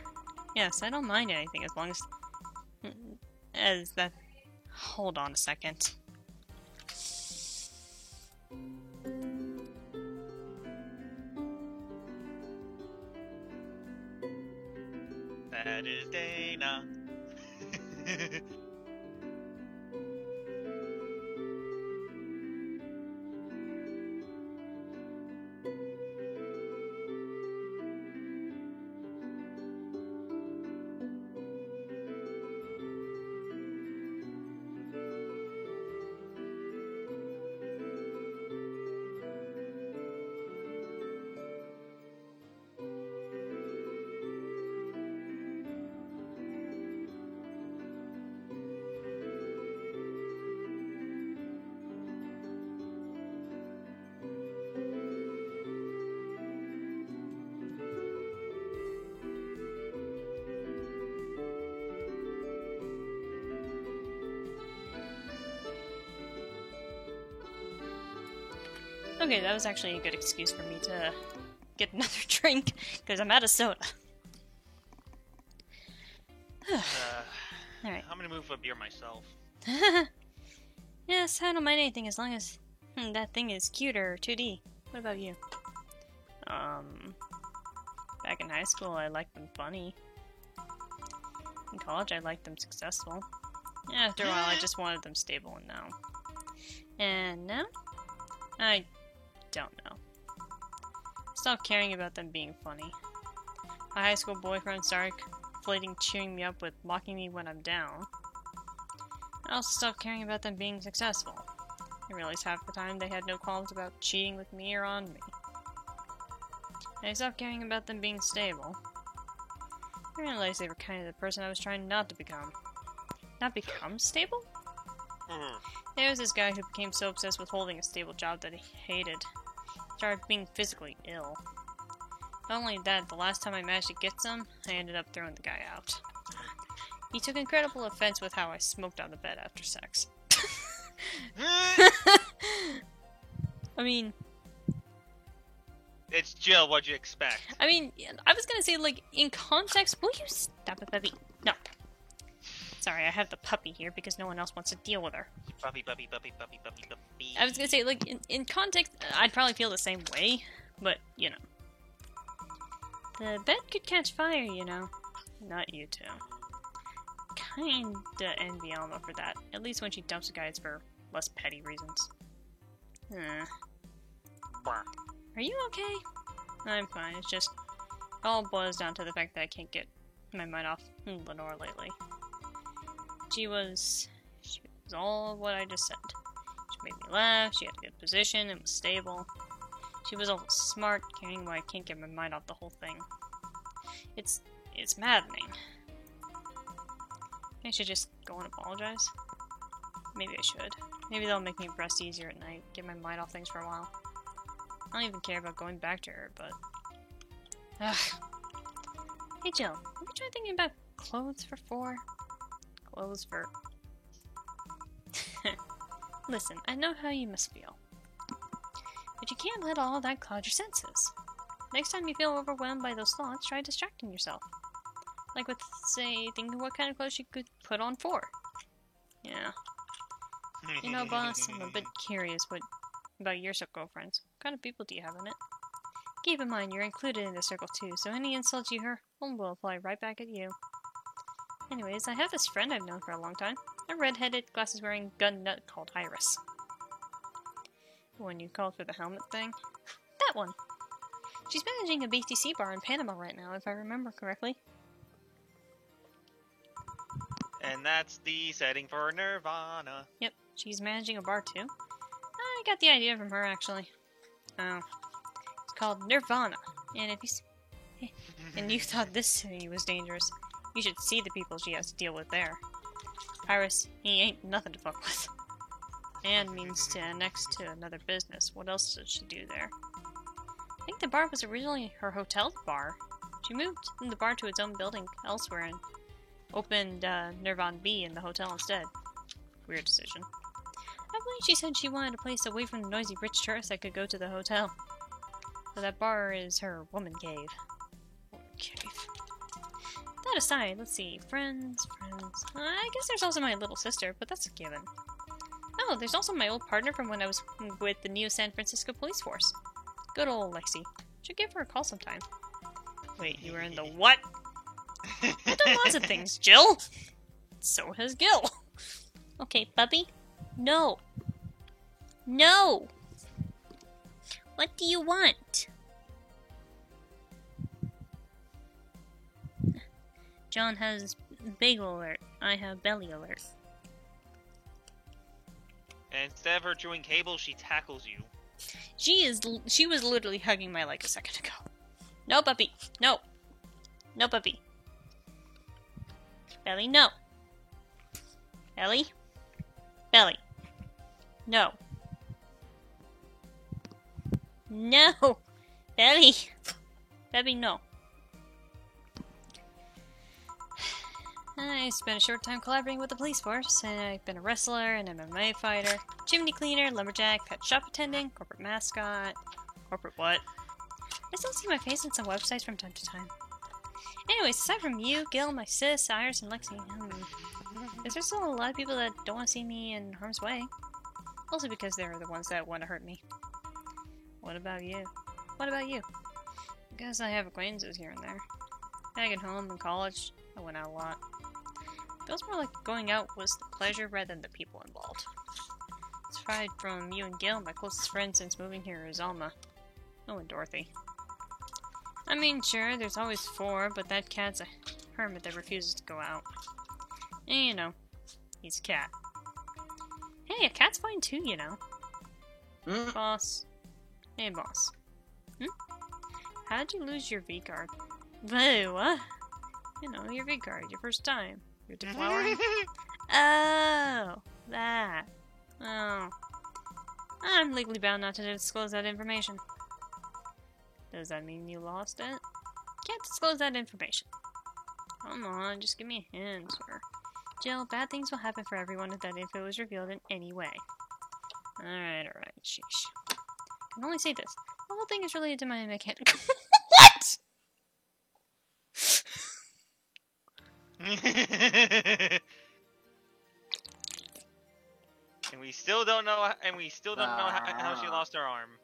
Yes, I don't mind anything as long as that... Hold on a second. That is Dana. Okay, that was actually a good excuse for me to get another drink, because I'm out of soda. Alright. I'm gonna move for a beer myself. Yes, I don't mind anything as long as that thing is cute or 2D. What about you? Back in high school, I liked them funny. In college, I liked them successful. After a while, I just wanted them stable and now. And now? I don't know. Stopped caring about them being funny. My high school boyfriend started conflating cheering me up with mocking me when I'm down. I also stopped caring about them being successful. I realized half the time they had no qualms about cheating with me or on me. And I stopped caring about them being stable. I realized they were kind of the person I was trying not to become. Not become stable? There was this guy who became so obsessed with holding a stable job that he hated. He started being physically ill. Not only that, the last time I managed to get some, I ended up throwing the guy out. He took incredible offense with how I smoked on the bed after sex. I mean... It's Jill, what'd you expect? I mean, I was gonna say, like, in context... Will you stop it, puppy? No. Sorry, I have the puppy here because no one else wants to deal with her. Puppy, puppy, puppy, puppy, puppy, puppy. I was gonna say, like, in context, I'd probably feel the same way, but, you know. The bed could catch fire, you know. Not you two. Kinda envy Alma for that. At least when she dumps the guys for less petty reasons. Are you okay? I'm fine. It's just it all boils down to the fact that I can't get my mind off Lenore lately. She was all what I just said. She made me laugh. She had a good position and was stable. She was all smart, caring why I can't get my mind off the whole thing. It's maddening. I should just go and apologize. Maybe I should. Maybe that'll make me rest easier at night, get my mind off things for a while. I don't even care about going back to her, but... Ugh. Hey Jill, have you tried thinking about clothes for 4? Clothes for... Listen, I know how you must feel. But you can't let all that cloud your senses. Next time you feel overwhelmed by those thoughts, try distracting yourself. Like with, say, thinking what kind of clothes you could put on 4. Yeah. You know, boss, I'm a bit curious about your girlfriends. What kind of people do you have in it? Keep in mind, you're included in the circle too, so any insults you hear will apply right back at you. Anyways, I have this friend I've known for a long time. A red-headed, glasses-wearing gun nut called Iris. The one you called for the helmet thing? That one! She's managing a BTC bar in Panama right now, if I remember correctly. And that's the setting for Nirvana. Yep, she's managing a bar too. I got the idea from her, actually. Oh. It's called Nirvana. And if you and you thought this city was dangerous, you should see the people she has to deal with there. Iris, he ain't nothing to fuck with. And means to annex to another business. What else does she do there? I think the bar was originally her hotel bar. She moved the bar to its own building elsewhere and opened Nirvana B in the hotel instead. Weird decision. I believe she said she wanted a place away from the noisy rich tourists that could go to the hotel. So that bar is her woman cave. Woman cave. That aside, let's see. Friends. I guess there's also my little sister, but that's a given. Oh, there's also my old partner from when I was with the New San Francisco Police Force. Good old Lexi. Should give her a call sometime. Wait, you were in the what? I've done lots of things, Jill! So has Gil. Okay, puppy? No. No! What do you want? John has bagel alert. I have belly alert. And instead of her chewing cable, she tackles you. She was literally hugging my leg a second ago. No, puppy. No. No, puppy. Belly, no. Belly? Belly. No. No! Belly! Belly, no. I spent a short time collaborating with the police force, and I've been a wrestler, an MMA fighter, chimney cleaner, lumberjack, pet shop attendant, corporate mascot. Corporate what? I still see my face on some websites from time to time. Anyways, aside from you, Gil, my sis, Iris, and Lexi, there's still a lot of people that don't want to see me in harm's way. Also because they're the ones that want to hurt me. What about you? What about you? I guess I have acquaintances here and there. Back at home in college, I went out a lot. Feels more like going out was the pleasure rather than the people involved. Aside from you and Gil, my closest friend since moving here is Alma. Oh, and Dorothy. I mean, sure, there's always 4, but that cat's a hermit that refuses to go out. And you know, he's a cat. Hey, a cat's fine too, you know. Boss. Hey, boss. How'd you lose your V-card? Whoa, what? You know, your V-card, your first time. You're deflowering? Oh, that. Oh. I'm legally bound not to disclose that information. Does that mean you lost it? Can't disclose that information. Come on, just give me a hint, sir. Jill, bad things will happen for everyone if that info is revealed in any way. Alright, sheesh. I can only say this. The whole thing is related to my mechanical... What?! And we still don't know. How she lost her arm.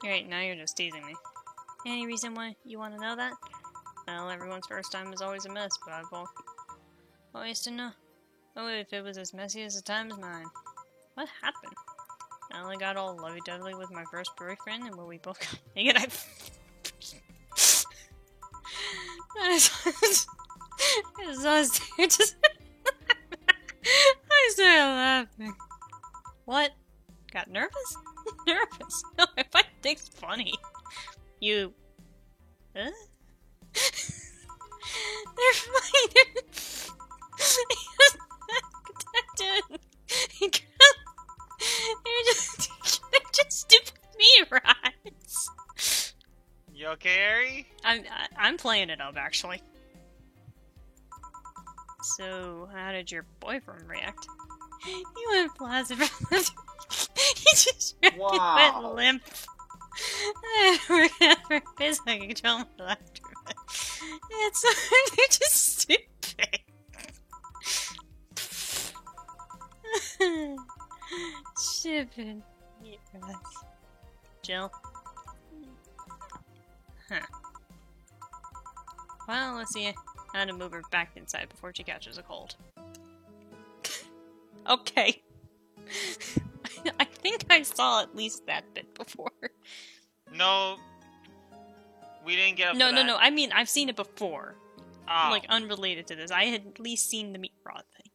Right, now you're just teasing me. Any reason why you want to know that? Well, everyone's first time is always a mess, but I've always to know. Oh, if it was as messy as the time as mine. What happened? I only got all lovey-dovey with my first boyfriend, and when we both got naked, I started laughing. What? Got nervous? Nervous? No, I find things funny. You... Huh? They're funny. They're just stupid meteorites. You okay, Ari? I'm playing it up, actually. So, how did your boyfriend react? He went placid. He just went limp. I never is I can control my laughter. They're just stupid. Stupid. Jill. Huh. Well, let's see how to move her back inside before she catches a cold. Okay. I think I saw at least that bit before. No. We didn't get up to that. No. I mean, I've seen it before. Oh. Like, unrelated to this. I had at least seen the meat rod thing.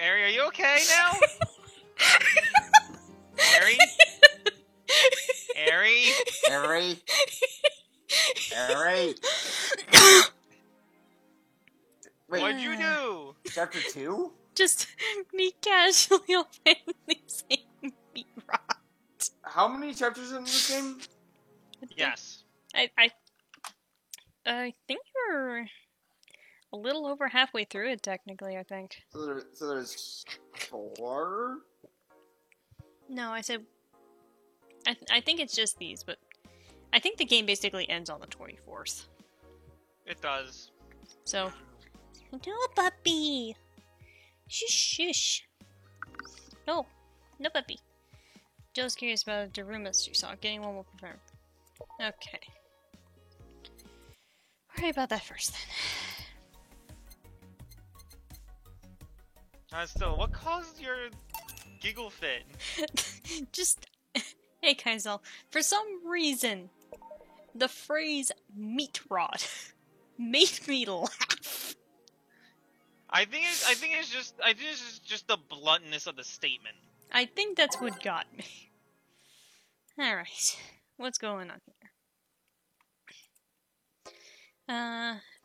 Ari, are you okay now? Ari? Ari? Ari? Ari? Wait, What'd you do? Chapter 2? Just me casually offhandedly saying meat rod. How many chapters in this game? Yes. I think you're a little over halfway through it, technically, I think. So there's 4? No, I said... I think it's just these, but... I think the game basically ends on the 24th. It does. So... No, puppy! Shush. No puppy. Joe's curious about the rumors she saw. Getting one will confirm. Okay. Worry about that first, then. Still, what caused your giggle fit? Just... Hey, Kaizel. For some reason, the phrase meat rod made me laugh. I think it's just the bluntness of the statement. I think that's what got me. Alright. What's going on here?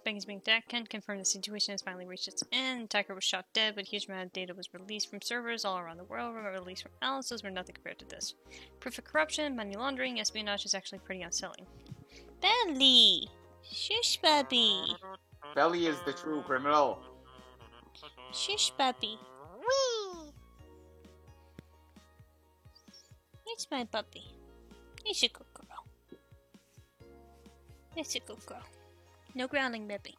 bank is being attacked. Kent confirmed the situation has finally reached its end. Attacker was shot dead, but a huge amount of data was released from servers all around the world. Released from Alice's were nothing compared to this. Proof of corruption, money laundering, espionage is actually pretty unsettling. Belly! Shush, Bubby! Belly is the true criminal. Shush, Bubby. Whee! It's my puppy. He's a good girl. It's a good girl. No growling, baby.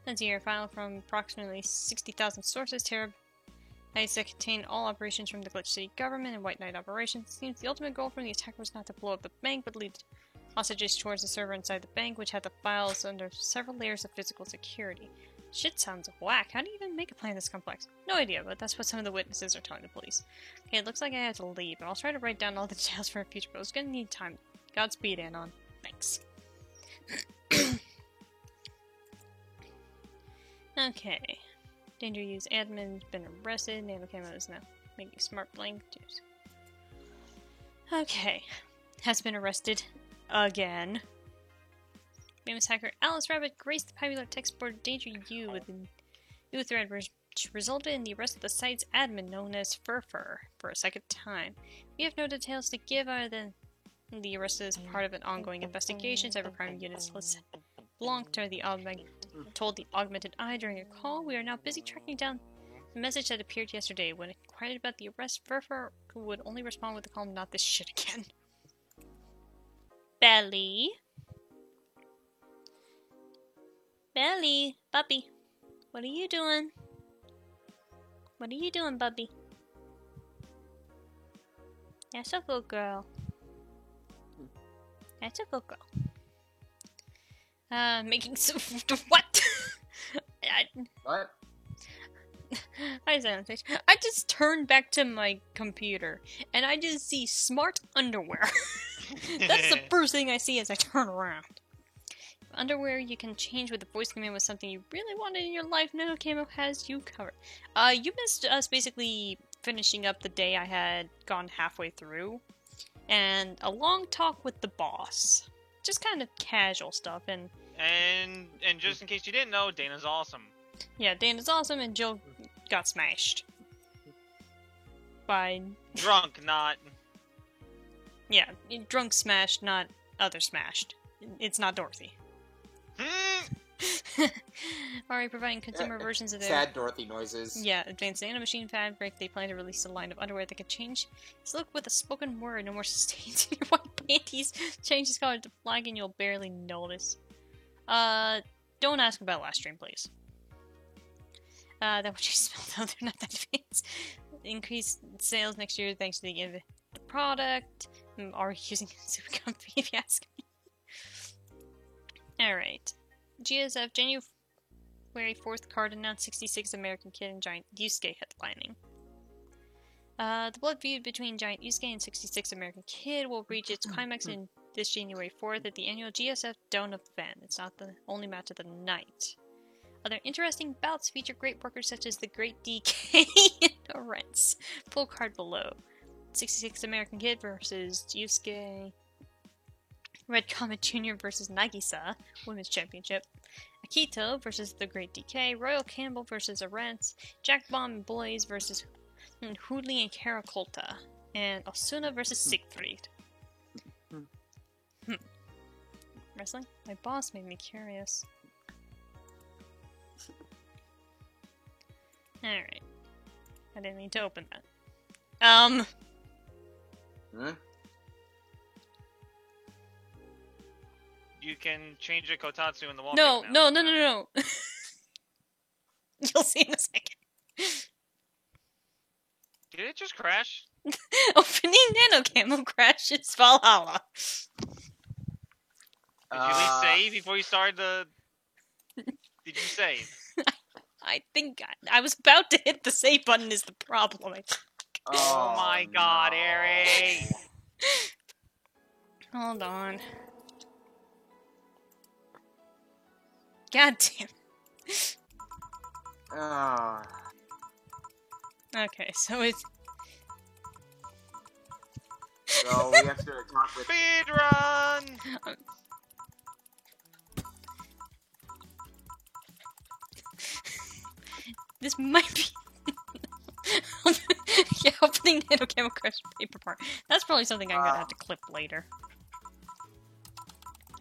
Let's hear a file from approximately 60,000 sources. Terabytes that contain all operations from the Glitch City government and White Knight operations. It seems the ultimate goal from the attacker was not to blow up the bank, but lead hostages towards the server inside the bank, which had the files under several layers of physical security. Shit sounds whack. How do you even make a plan this complex? No idea, but that's what some of the witnesses are telling the police. Okay, it looks like I have to leave, but I'll try to write down all the details for a future post. Gonna need time. Godspeed, Anon. Thanks. Okay. Danger use admin's been arrested. Nano Camo is now making smart blank juice. Okay. Has been arrested. Again. Famous hacker Alice Rabbit graced the popular text board Danger U with a new thread which resulted in the arrest of the site's admin known as Furfur for a second time. We have no details to give other than the arrest is part of an ongoing investigation. Cybercrime units belonged to the told the Augmented Eye during a call. We are now busy tracking down the message that appeared yesterday. When inquired about the arrest, Furfur would only respond with the call, "Not this shit again." Belly? Belly, Bubby, what are you doing? What are you doing, Bubby? That's a good girl. That's a good girl. Making some... What? What? I just turned back to my computer, and I just see smart underwear. That's the first thing I see as I turn around. Underwear you can change with the voice command was something you really wanted in your life. Nano Camo has you covered. You missed us basically finishing up the day I had gone halfway through, and a long talk with the boss. Just kind of casual stuff, and just in case you didn't know, Dana's awesome. Yeah, Dana's awesome, and Jill got smashed by drunk, not. Yeah, drunk smashed, not other smashed. It's not Dorothy. Alright, providing consumer versions of their... Sad Dorothy noises. Yeah, advanced nanomachine fabric. They plan to release a line of underwear that can change its look with a spoken word. No more stains in your white panties. Change this color to black and you'll barely notice. Don't ask about last stream, please. That what you smell though, they're not that advanced. Increased sales next year thanks to the product. I'm already using a super company if you ask me. Alright. GSF, January 4th card announced 66 American Kid and Giant Yusuke headlining. The blood feud between Giant Yusuke and 66 American Kid will reach its climax in this January 4th at the annual GSF Dawn event. It's not the only match of the night. Other interesting bouts feature great workers such as the Great DK and Arentz. Full card below. 66 American Kid versus Yusuke. Red Comet Jr. versus Nagisa, Women's Championship. Akito versus the Great DK. Royal Campbell versus Arentz. Jack Bomb and Blaze versus Hoodley and Caracolta. And Osuna versus Siegfried. Wrestling? My boss made me curious. Alright. I didn't need to open that. Huh? You can change your Kotatsu in the No. wallpaper now. No. You'll see in a second. Did it just crash? Opening Nano Camo crashes Valhalla. Did you at least save before you started the... Did you save? I think I was about to hit the save button is the problem. Oh my god, Eric! Hold on. God damn. Okay, so it's... So we have to talk with... Speed run! this might be... yeah, opening Nano Camo Crush paper part. That's probably something I'm gonna have to clip later.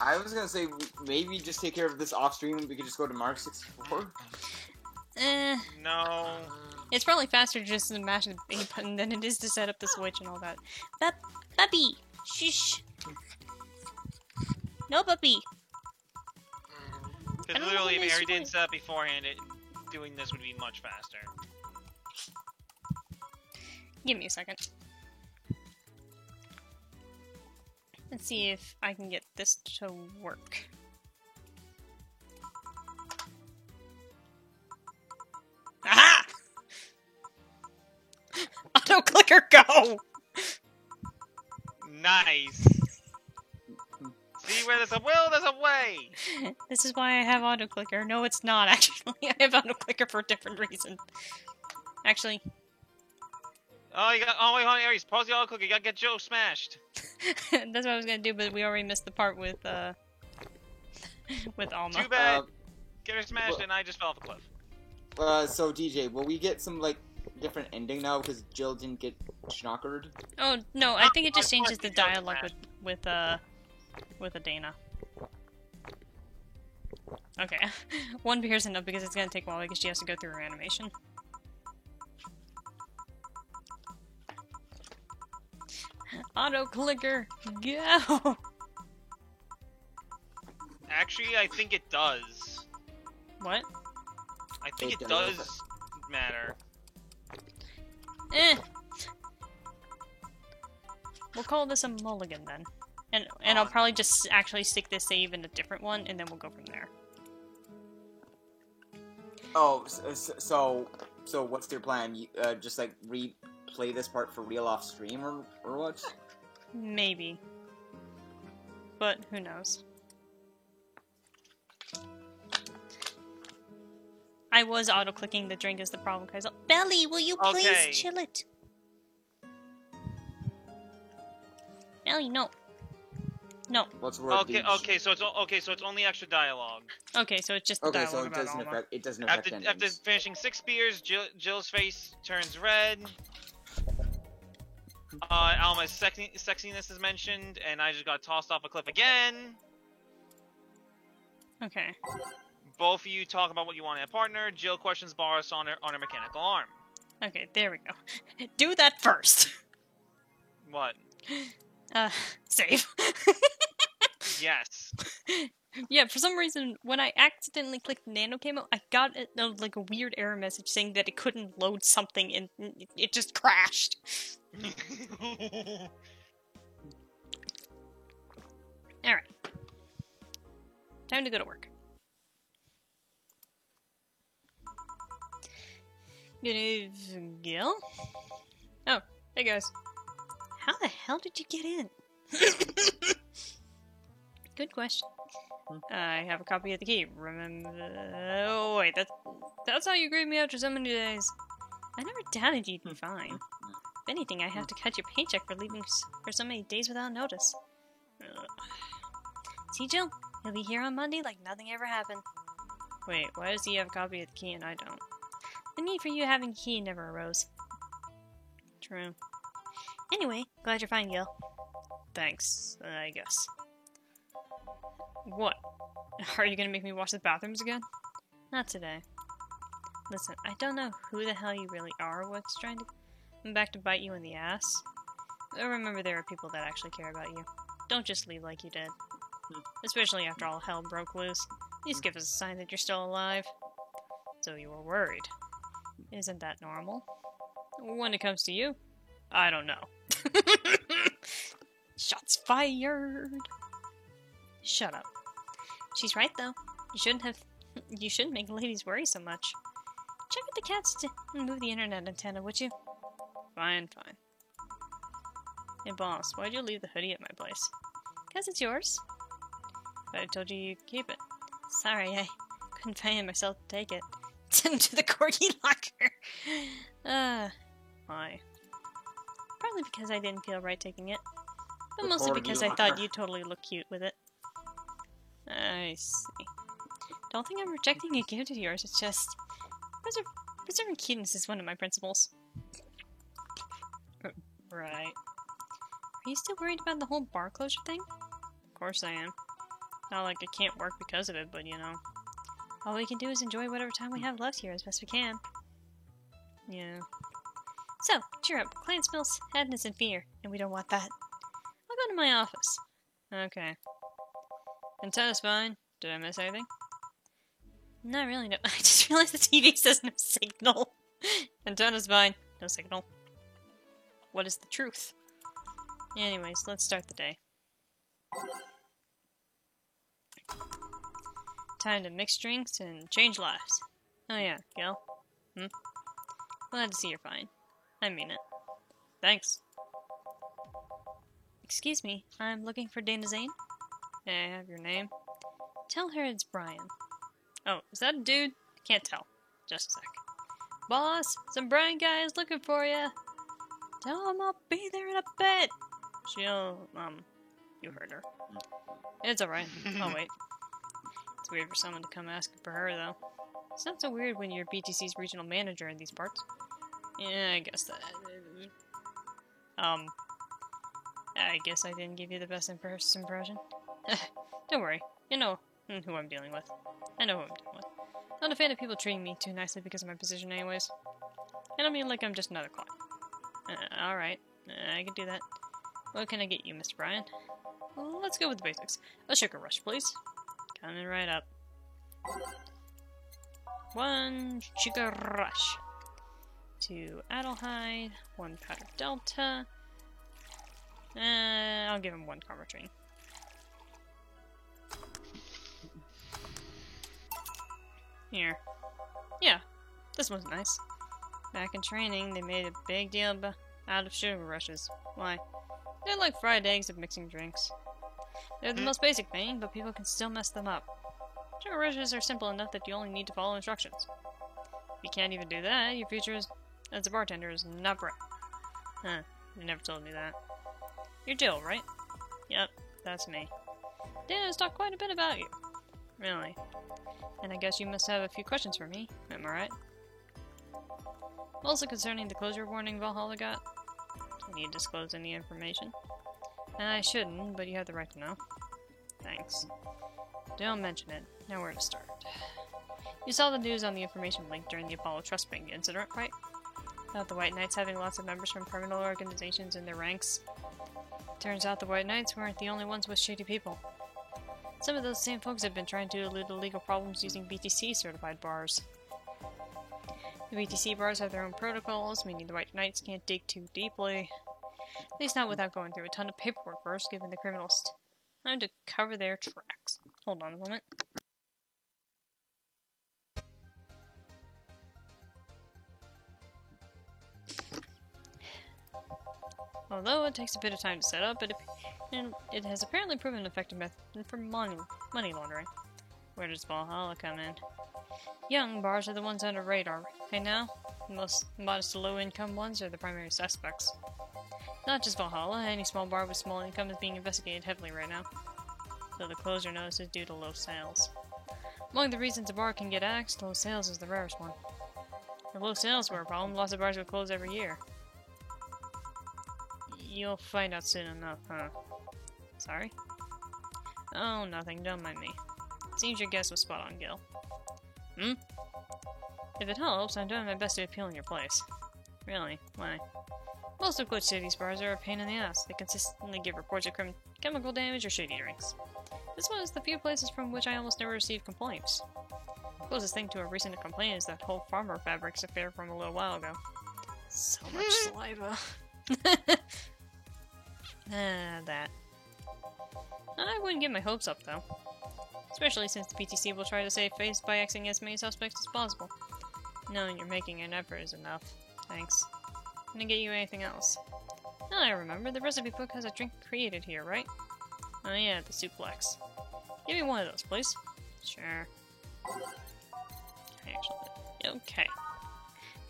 I was gonna say, maybe just take care of this off stream and we could just go to Mark 64. No. It's probably faster just to mash the A button than it is to set up the Switch and all that. Puppy! Shush! No, puppy! Because don't literally, know if this Harry didn't one. set up beforehand, doing this would be much faster. Give me a second. Let's see if I can get this to work. Aha! Auto clicker, go! Nice! See where there's a will, there's a way! This is why I have auto clicker. No, it's not actually. I have auto clicker for a different reason. Actually, Oh, you got. Oh, wait, hold on, Aries. Pause the auto clicker. You gotta get Joe smashed. that's what I was gonna do, but we already missed the part with with Alma. Too bad. Get her smashed, well- and I just fell off a cliff. So DJ, will we get some, like, different ending now because Jill didn't get schnockered? Oh no, I think it just Of course changes the we don't dialogue smash. with a Dana. Okay, one beer's enough because it's gonna take a while because she has to go through her animation. Auto clicker, go! Actually, I think it does. What? I think It it does. does matter. Eh. We'll call this a mulligan then. And I'll probably just actually stick this save in a different one, and then we'll go from there. Oh, so what's your plan? You, just, like, replay this part for real off stream, or what? Maybe. But who knows. I was auto-clicking the drink is the problem, guys. Belly, will you please Okay. chill it? Belly, no. No. What's the word? Okay, okay, so it's only extra dialogue. Okay, so it's just the Okay, dialogue so it about doesn't Alma. affect. It doesn't affect After endings. finishing 6 beers, Jill's face turns red. Alma's sexiness is mentioned, and I just got tossed off a cliff again. Okay. Both of you talk about what you want in a partner. Jill questions Boris on her mechanical arm. Okay, there we go. Do that first. What? Save. Yes. Yeah, for some reason, when I accidentally clicked Nano Camo, I got like a weird error message saying that it couldn't load something, and it just crashed. Alright. Time to go to work. Good evening, Gil? Oh, hey guys. How the hell did you get in? Good question. I have a copy of the key. Remember? Oh wait, that's how you greeted me after so many days. I never doubted you'd be fine. If anything, I have to cut your paycheck for leaving for so many days without notice. See, Jill? He'll be here on Monday like nothing ever happened. Wait, why does he have a copy of the key and I don't? The need for you having a key never arose. True. Anyway, glad you're fine, Gil. Thanks, I guess. What? Are you gonna make me wash the bathrooms again? Not today. Listen, I don't know who the hell you really are or what's trying to come back to bite you in the ass. But remember there are people that actually care about you. Don't just leave like you did. Especially after all hell broke loose. At least give us a sign that you're still alive. So you were worried. Isn't that normal? When it comes to you, I don't know. Shots fired! Shut up. She's right though. You shouldn't make ladies worry so much. Check with the cats to move the internet antenna, would you? Fine. Hey boss, why'd you leave the hoodie at my place? 'Cause it's yours. But I told you you'd keep it. Sorry, I couldn't find myself to take it. Send it to the corgi locker. Why? Probably because I didn't feel right taking it. But The mostly corgi because I locker. thought you'd totally look cute with it. I see. Don't think I'm rejecting a gift of yours, it's just... Preserving cuteness is one of my principles. Right. Are you still worried about the whole bar closure thing? Of course I am. Not like it can't work because of it, but you know. All we can do is enjoy whatever time we have left here as best we can. Yeah. So, cheer up. Client smells sadness and fear, and we don't want that. I'll go to my office. Okay. Antenna's fine. Did I miss anything? Not really, no. I just realized the TV says no signal. Antenna's fine. No signal. What is the truth? Anyways, let's start the day. Time to mix drinks and change lives. Oh yeah, Gil. Glad to see you're fine. I mean it. Thanks. Excuse me, I'm looking for Dana Zane. May I have your name? Tell her it's Brian. Oh, is that a dude? Can't tell. Just a sec. Boss, some Brian guy is looking for ya. Tell him I'll be there in a bit. She'll, you heard her. It's alright. I'll wait. It's weird for someone to come asking for her, though. It's not so weird when you're BTC's regional manager in these parts. Yeah, I guess that... I guess I didn't give you the best first impression. Don't worry. You know who I'm dealing with. I know who I'm dealing with. Not a fan of people treating me too nicely because of my position anyways. I don't mean like I'm just another client. Alright. I can do that. What can I get you, Mr. Brian? Well, let's go with the basics. A sugar rush, please. Coming right up. 1 sugar rush. 2 Adelhyde. 1 powder delta. I'll give him 1 Carbotrine. Here. Yeah, this one's nice. Back in training, they made a big deal out of sugar rushes. Why? They're like fried eggs of mixing drinks. They're the most basic thing, but people can still mess them up. Sugar rushes are simple enough that you only need to follow instructions. If you can't even do that, your future as a bartender is not bright. Huh, you never told me that. You're Jill, right? Yep, that's me. Dana's talked quite a bit about you. Really? And I guess you must have a few questions for me, am I right? Also concerning the closure warning Valhalla got. Can you disclose any information? I shouldn't, but you have the right to know. Thanks. Don't mention it. Now where to start. You saw the news on the information link during the Apollo Trust Bank incident, right? About the White Knights having lots of members from criminal organizations in their ranks. Turns out the White Knights weren't the only ones with shady people. Some of those same folks have been trying to elude illegal problems using BTC-certified bars. The BTC bars have their own protocols, meaning the White Knights can't dig too deeply. At least not without going through a ton of paperwork first, giving the criminals time to cover their tracks. Hold on a moment. Although it takes a bit of time to set up, it has apparently proven an effective method for money laundering. Where does Valhalla come in? Young bars are the ones under radar right now. The most modest to low-income ones are the primary suspects. Not just Valhalla, any small bar with small income is being investigated heavily right now. So the closure notice is due to low sales. Among the reasons a bar can get axed, low sales is the rarest one. If low sales were a problem, lots of bars would close every year. You'll find out soon enough, huh? Sorry? Oh, nothing. Don't mind me. Seems your guess was spot on, Gil. If it helps, I'm doing my best to appeal in your place. Really? Why? Most of Glitch City's bars are a pain in the ass. They consistently give reports of chemical damage or shady drinks. This one is the few places from which I almost never receive complaints. The closest thing to a recent complaint is that whole Farmer Fabrics affair from a little while ago. So much saliva. That. I wouldn't get my hopes up, though. Especially since the PTC will try to save face by axing as many suspects as possible. Knowing you're making an effort is enough. Thanks. Can I get you anything else? Now I remember, the recipe book has a drink created here, right? Oh yeah, the suplex. Give me one of those, please. Sure. Actually, okay.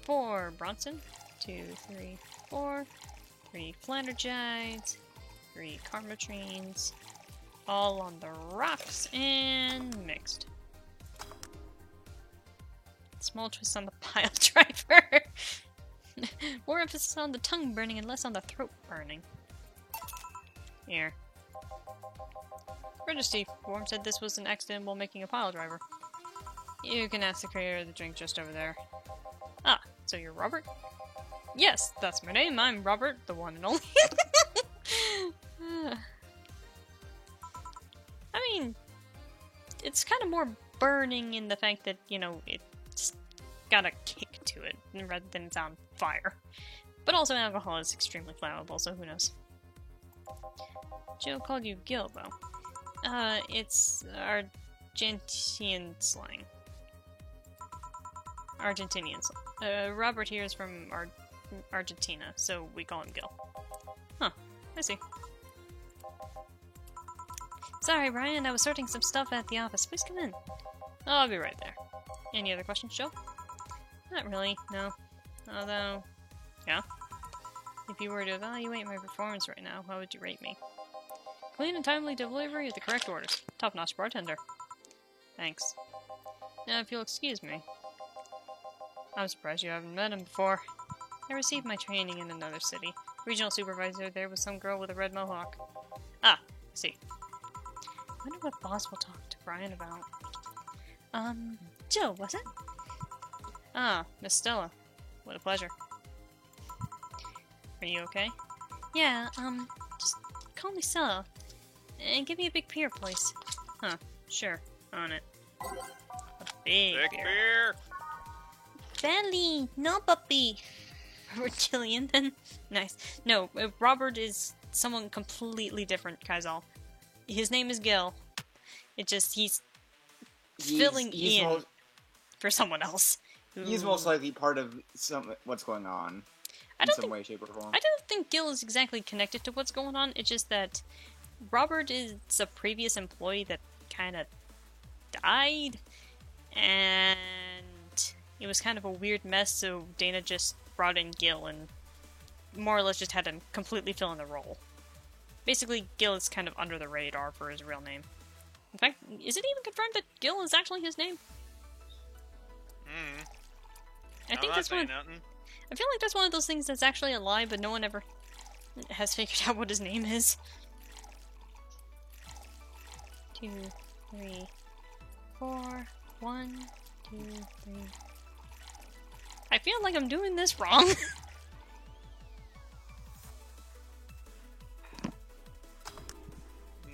4 Bronson. 2, 3, 4. 3 Flandergides. 3 Carmotrines. All on the rocks and mixed. Small twist on the pile driver. More emphasis on the tongue burning and less on the throat burning. Here. Registry form said this was an accident while making a pile driver. You can ask the creator of the drink just over there. Ah, so you're Robert? Yes, that's my name. I'm Robert, the one and only. I mean, it's kind of more burning in the fact that, you know, it's got a kick to it rather than it's on fire. But also alcohol is extremely flammable, so who knows. Joe called you Gil, though. It's Argentinian slang. Argentinian slang. Robert here is from Argentina, so we call him Gil. Huh, I see. Sorry, Brian, I was sorting some stuff at the office. Please come in. Oh, I'll be right there. Any other questions, Joe? Not really, no. Although, yeah? If you were to evaluate my performance right now, how would you rate me? Clean and timely delivery of the correct orders. Top-notch bartender. Thanks. Now, if you'll excuse me. I'm surprised you haven't met him before. I received my training in another city. Regional supervisor there was some girl with a red mohawk. Ah, I see. I wonder what boss will talk to Brian about. Joe, was it? Ah, Miss Stella. What a pleasure. Are you okay? Yeah, just call me Stella. And give me a big beer, please. Huh, sure. On it. A big beer. Belly, no puppy. Robert Jillian, then. Nice. No, Robert is someone completely different, Kaizal. His name is Gil. It just, he's filling in for someone else. He's most likely part of what's going on in some way, shape, or form. I don't think Gil is exactly connected to what's going on. It's just that Robert is a previous employee that kind of died, and it was kind of a weird mess, so Dana just brought in Gil and more or less just had him completely fill in the role. Basically, Gil is kind of under the radar for his real name. In fact, is it even confirmed that Gil is actually his name? I think that's one. I feel like that's one of those things that's actually a lie, but no one ever has figured out what his name is. 2, 3, 4. 1, 2, 3. I feel like I'm doing this wrong.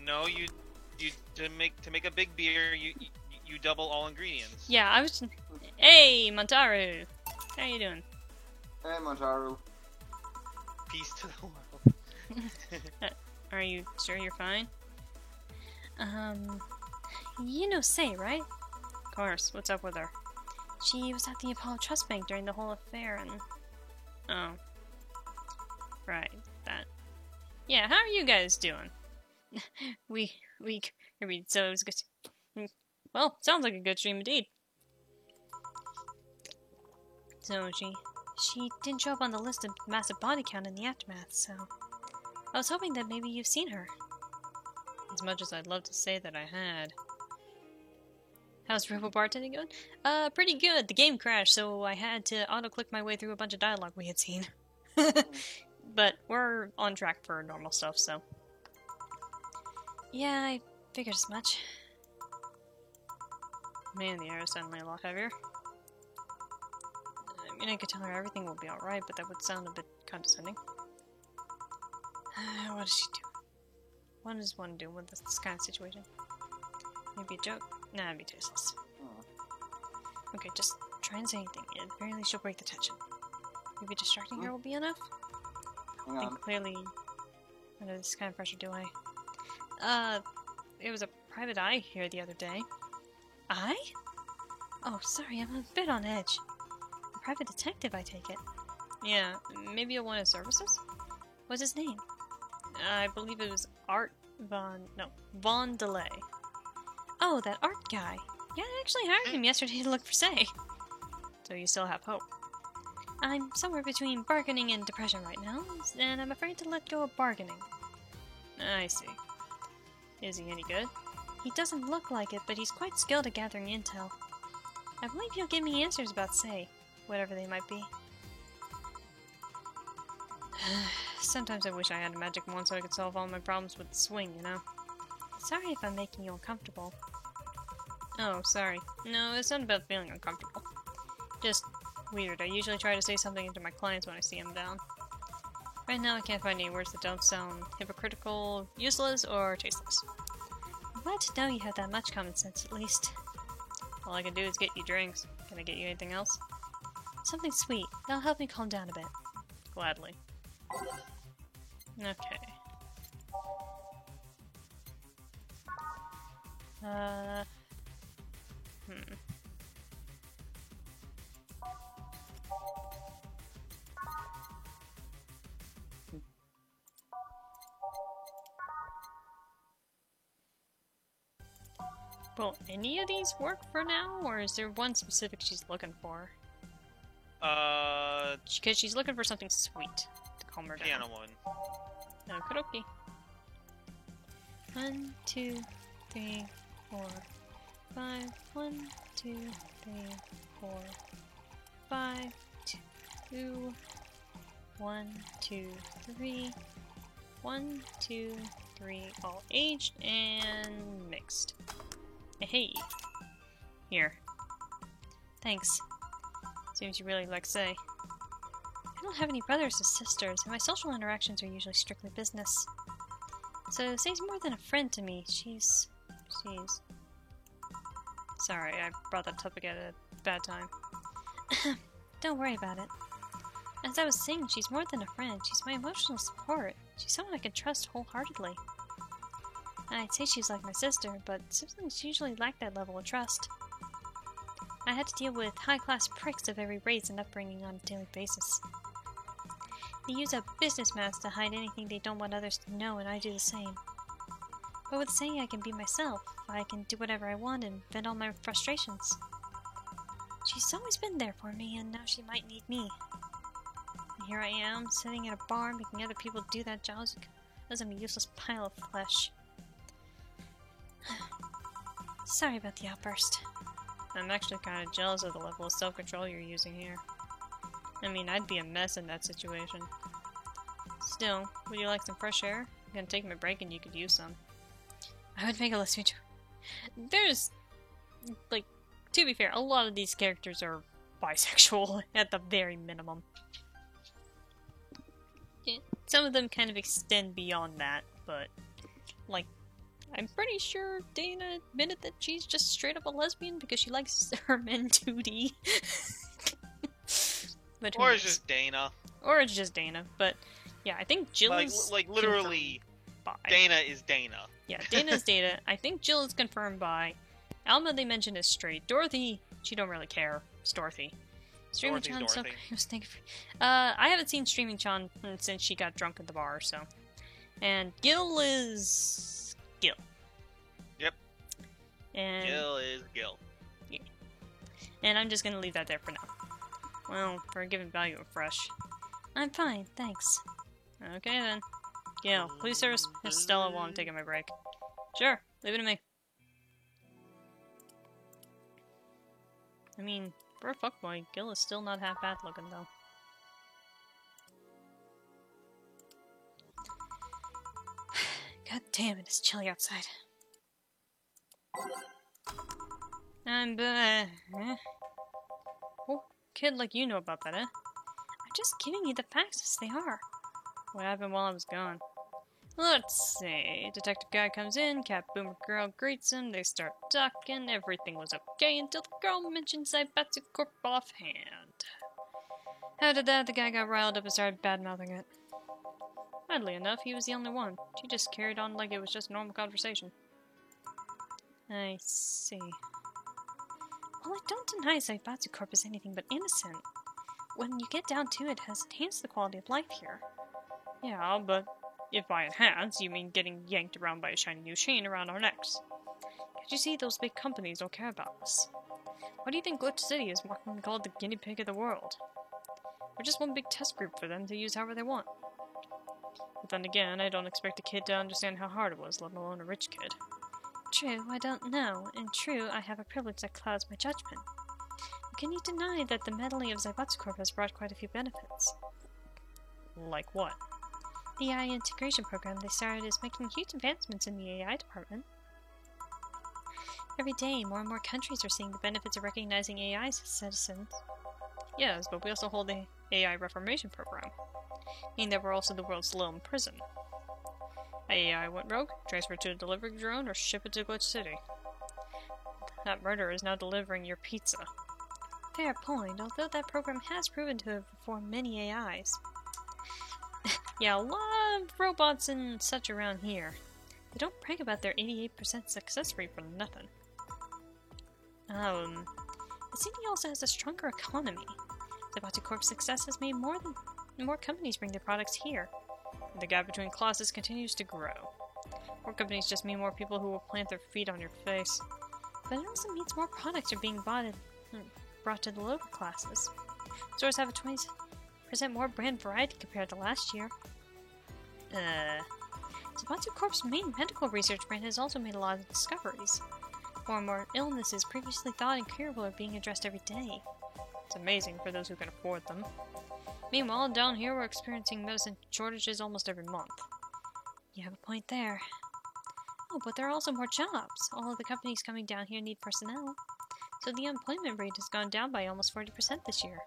No, you to make a big beer, you double all ingredients. Yeah, I was. Hey, Montaru, how you doing? Hey, Montaru. Peace to the world. Are you sure you're fine? You know Sei, right? Of course. What's up with her? She was at the Apollo Trust Bank during the whole affair, and oh, right, that. Yeah, how are you guys doing? So it was good. Well, sounds like a good stream indeed. So she didn't show up on the list of massive body count in the aftermath, so I was hoping that maybe you've seen her. As much as I'd love to say that I had. How's Robo Bartending going? Pretty good. The game crashed, so I had to auto-click my way through a bunch of dialogue we had seen. But we're on track for normal stuff, so. Yeah, I figured as much. Man, the air is suddenly a lot heavier. I mean, I could tell her everything will be alright, but that would sound a bit condescending. What does she do? What does one do with this kind of situation? Maybe a joke? Nah, it'd be tasteless. Okay, just try and say anything. At the very least, she'll break the tension. Maybe distracting her will be enough? I think clearly under this kind of pressure, do I? It was a private eye here the other day. Eye? Oh, sorry, I'm a bit on edge. A private detective, I take it. Yeah, maybe you'll want his services? What's his name? I believe it was Von Delay. Oh, that art guy. Yeah, I actually hired him yesterday to look for Sei. So you still have hope. I'm somewhere between bargaining and depression right now, and I'm afraid to let go of bargaining. I see. Is he any good? He doesn't look like it, but he's quite skilled at gathering intel. I believe you'll give me answers about Sei, whatever they might be. Sometimes I wish I had a magic wand so I could solve all my problems with the swing, you know? Sorry if I'm making you uncomfortable. Oh, sorry. No, it's not about feeling uncomfortable. Just weird. I usually try to say something to my clients when I see them down. Right now I can't find any words that don't sound hypocritical, useless, or tasteless. I'm glad to know you have that much common sense, at least. All I can do is get you drinks. Can I get you anything else? Something sweet. That'll help me calm down a bit. Gladly. Okay. Will any of these work for now, or is there one specific she's looking for? Because she's looking for something sweet to calm her down. Piano one. Okie 1, 2, 3, 4, 5. 1, 2, 3, 4, 5. 2. 1, 2, 3. 1, 2, 3. All aged and mixed. Hey. Here. Thanks. Seems you really like Sei. I don't have any brothers or sisters, and my social interactions are usually strictly business. So Sei's more than a friend to me. She's... Sorry, I brought that topic at a bad time. Don't worry about it. As I was saying, she's more than a friend. She's my emotional support. She's someone I can trust wholeheartedly. I'd say she's like my sister, but siblings usually lack that level of trust. I had to deal with high-class pricks of every race and upbringing on a daily basis. They use a business mask to hide anything they don't want others to know, and I do the same. But with Sei, I can be myself. I can do whatever I want and vent all my frustrations. She's always been there for me, and now she might need me. And here I am, sitting in a bar, making other people do that job as I'm a useless pile of flesh. Sorry about the outburst. I'm actually kind of jealous of the level of self-control you're using here. I mean, I'd be a mess in that situation. Still, would you like some fresh air? I'm gonna take my break and you could use some. I would make a list. There's, like, to be fair, a lot of these characters are bisexual at the very minimum. Yeah, some of them kind of extend beyond that, but, like, I'm pretty sure Dana admitted that she's just straight up a lesbian because she likes her men 2D. But or it's just Dana. Or it's just Dana, but yeah, I think Jill is like literally, Dana is Dana. Yeah, Dana is Dana. I think Jill is confirmed by Alma. They mentioned is straight. Dorothy, she don't really care. It's Dorothy. Streaming Chan, so I was thinking. I haven't seen Streaming Chan since she got drunk at the bar, so. And Gil is Gil. Yep. And Gil is Gil. Yeah. And I'm just gonna leave that there for now. Well, for giving value a fresh. I'm fine, thanks. Okay then. Gil, please service Miss Stella while I'm taking my break. Sure, leave it to me. I mean, for a fuckboy, Gil is still not half bad looking though. God damn it, it's chilly outside. I'm Oh, kid like you know about that, eh? I'm just giving you the facts as they are. What happened while I was gone? Let's see. Detective guy comes in, Cat Boomer girl greets him, they start talking, everything was okay until the girl mentions Zaibatsu Corp offhand. After that, the guy got riled up and started bad-mouthing it. Oddly enough, he was the only one. She just carried on like it was just a normal conversation. I see. Well, I don't deny Zaibatsu Corp is anything but innocent. When you get down to it, it has enhanced the quality of life here. Yeah, but if by enhance, you mean getting yanked around by a shiny new chain around our necks. Can't you see those big companies don't care about us? Why do you think Glitch City is walking called the guinea pig of the world? We're just one big test group for them to use however they want. But then again, I don't expect a kid to understand how hard it was, let alone a rich kid. True, I don't know, and true, I have a privilege that clouds my judgment. Can you deny that the meddling of Zaibatsu Corp has brought quite a few benefits? Like what? The AI integration program they started is making huge advancements in the AI department. Every day, more and more countries are seeing the benefits of recognizing AI as citizens. Yes, but we also hold the AI reformation program, meaning that we're also the world's low in prison. AI went rogue, transferred to a delivery drone, or ship it to Glitch City. That murderer is now delivering your pizza. Fair point, although that program has proven to have reformed many AIs. Yeah, a lot of robots and such around here. They don't brag about their 88% success rate for nothing. The city also has a stronger economy. Zaibatsu Corp's success has made more companies bring their products here. And the gap between classes continues to grow. More companies just mean more people who will plant their feet on your face. But it also means more products are being brought to the lower classes. Stores have a 20% more brand variety compared to last year. Zaibatsu Corp's main medical research brand has also made a lot of discoveries. More and more illnesses previously thought incurable are being addressed every day. It's amazing for those who can afford them. Meanwhile, down here we're experiencing medicine shortages almost every month. You have a point there. Oh, but there are also more jobs. All of the companies coming down here need personnel. So the unemployment rate has gone down by almost 40% this year.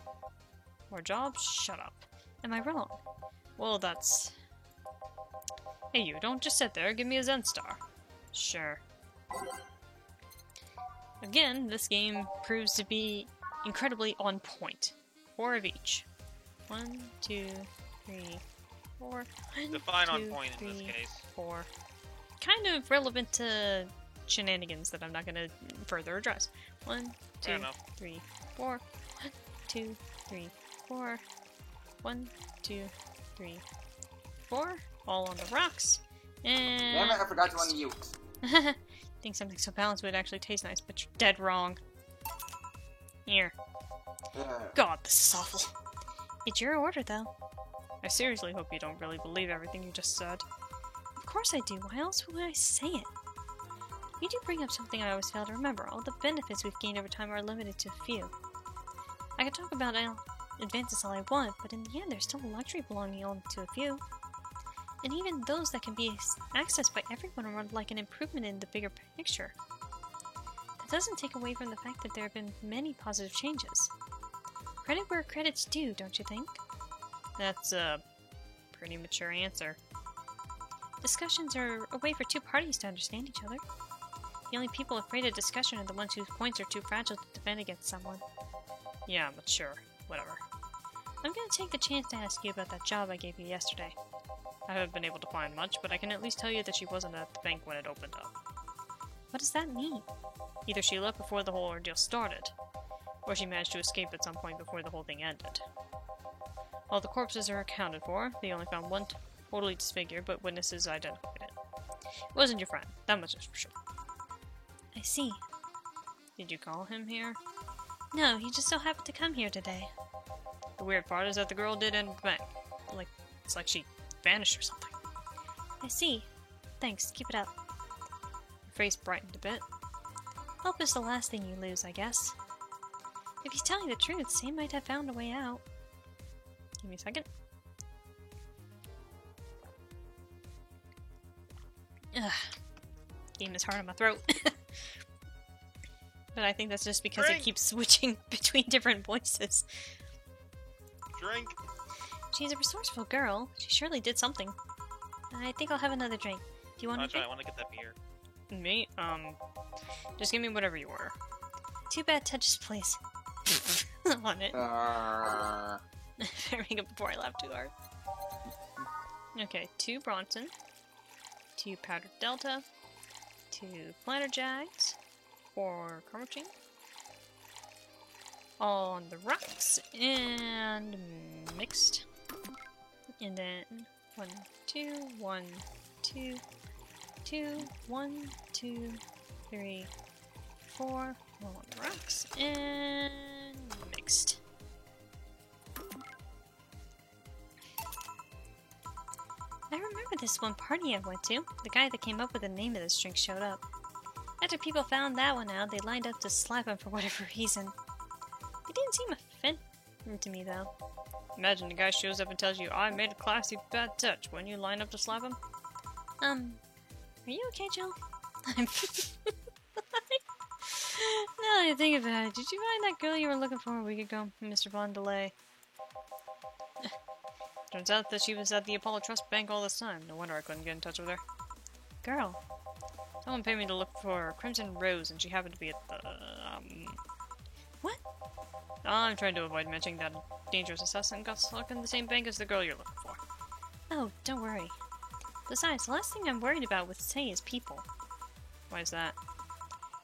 More jobs? Shut up. Am I wrong? Well, that's... Hey you, don't just sit there, give me a Zen Star. Sure. Again, this game proves to be incredibly on point. 4 of each. 1, 2, 3, 4. Define on point in this case. 4. Kind of relevant to shenanigans that I'm not going to further address. 1, 2, 3, 4. 1, 2, 3, 4. 1, 2, 3, 4. All on the rocks. And... Damn it, I forgot to unmute. Think something so balanced would actually taste nice, but you're dead wrong. Here. God, this is awful. It's your order, though. I seriously hope you don't really believe everything you just said. Of course I do. Why else would I say it? You do bring up something I always fail to remember. All the benefits we've gained over time are limited to a few. I can talk about advances all I want, but in the end, there's still a luxury belonging only to a few. And even those that can be accessed by everyone are like an improvement in the bigger picture. That doesn't take away from the fact that there have been many positive changes. Credit where credit's due, don't you think? That's a pretty mature answer. Discussions are a way for two parties to understand each other. The only people afraid of discussion are the ones whose points are too fragile to defend against someone. Yeah, but sure. Whatever. I'm gonna take the chance to ask you about that job I gave you yesterday. I haven't been able to find much, but I can at least tell you that she wasn't at the bank when it opened up. What does that mean? Either she left before the whole ordeal started, or she managed to escape at some point before the whole thing ended. All the corpses are accounted for. They only found one totally disfigured, but witnesses identified it. It wasn't your friend, that much is for sure. I see. Did you call him here? No, he just so happened to come here today. The weird part is that the girl did enter the bank. It's like she vanished or something. I see. Thanks, keep it up. Her face brightened a bit. Hope is the last thing you lose, I guess. If he's telling the truth, Sam might have found a way out. Give me a second. Ugh. Game is hard on my throat. But I think that's just because it keeps switching between different voices. Drink. She's a resourceful girl. She surely did something. I think I'll have another drink. Do you want to drink? I want to get that beer. Me? Just give me whatever you order. 2 bad touches, please. On it. Very good before I laughed too hard. Okay, 2 Bronson. 2 Powdered Delta. 2 Planter Jags. 4 Karmachine. All on the rocks. And mixed. And then 1, 2, 1, 2, 2, 1, 2, 3, 4. All on the rocks. And mixed. I remember this one party I went to. The guy that came up with the name of this drink showed up. After people found that one out, they lined up to slap him for whatever reason. didn't seem offended to me, though. Imagine the guy shows up and tells you, I made a classy bad touch when you line up to slap him. Are you okay, Jill? Now that I think about it, did you find that girl you were looking for a week ago, Mr. Bondelay? Turns out that she was at the Apollo Trust Bank all this time. No wonder I couldn't get in touch with her. Girl. Someone paid me to look for Crimson Rose, and she happened to be at the, What? I'm trying to avoid mentioning that a dangerous assassin got stuck in the same bank as the girl you're looking for. Oh, don't worry. Besides, the last thing I'm worried about with Say is people. Why is that?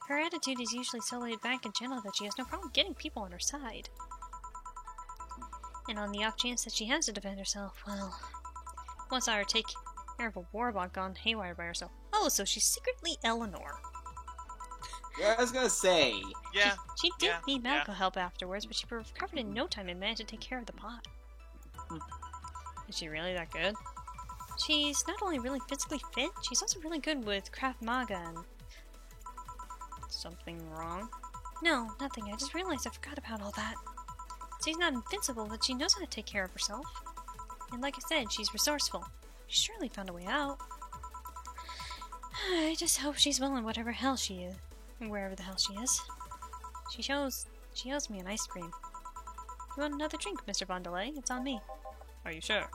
Her attitude is usually so laid back and gentle that she has no problem getting people on her side. And on the off chance that she has to defend herself, well... Once I take care of a warbot gone haywire by herself. Oh, so she's secretly Eleanor. Yeah, I was gonna say. Yeah. She did need medical help afterwards, but she recovered in no time and managed to take care of the pot. Is she really that good? She's not only really physically fit, she's also really good with Krav Maga and... Something wrong? No, nothing. I just realized I forgot about all that. She's not invincible, but she knows how to take care of herself. And like I said, she's resourceful. She surely found a way out. I just hope she's well in whatever hell she is. Wherever the hell she is. She owes me an ice cream. You want another drink, Mr. Bondelay? It's on me. Are you sure?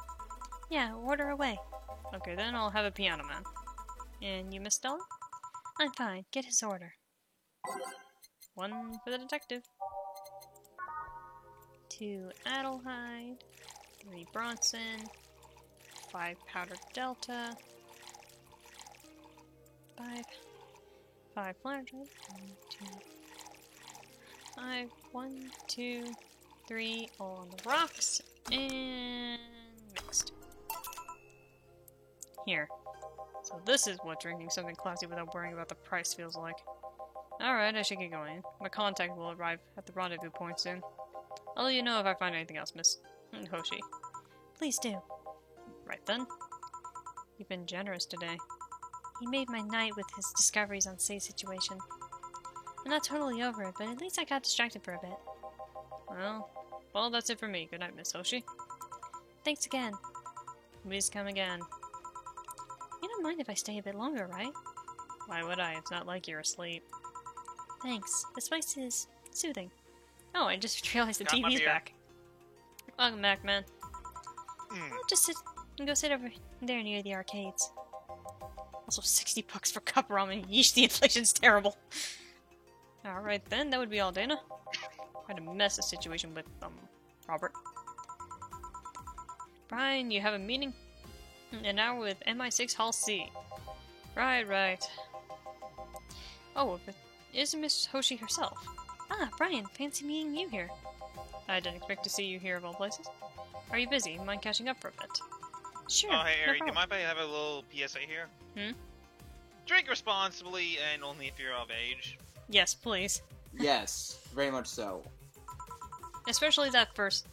Yeah, order away. Okay, then I'll have a Piano Man. And you, Miss Stella? I'm fine. Get his order. 1 for the detective. 2 Adelheid. 3 Bronson. 5 Powdered Delta. 5 Flower Dread. 1, 2, 5. 1, 2, 3. All on the rocks. And mixed. Here. So this is what drinking something classy without worrying about the price feels like. Alright, I should get going. My contact will arrive at the rendezvous point soon. I'll let you know if I find anything else, Miss Hoshi. Please do. Right then. You've been generous today. He made my night with his discoveries on Say's situation. I'm not totally over it, but at least I got distracted for a bit. Well, that's it for me. Good night, Miss Hoshi. Thanks again. Please come again. You don't mind if I stay a bit longer, right? Why would I? It's not like you're asleep. Thanks. This place is soothing. Oh, I just realized the TV's back. Welcome back, man. I'll just sit and go sit over there near the arcades. Also, $60 for cup ramen. Yeesh, the inflation's terrible. Alright then, that would be all, Dana. Quite a mess of situation with, Robert. Brian, you have a meeting? An hour with MI6 Hall C. Right. Oh, but is Miss Hoshi herself? Ah, Brian, fancy meeting you here. I didn't expect to see you here of all places. Are you busy? Mind catching up for a bit? Sure. Oh, hey, Ari, do you mind if I have a little PSA here? Drink responsibly and only if you're of age. Yes, please. Yes, very much so. Especially that first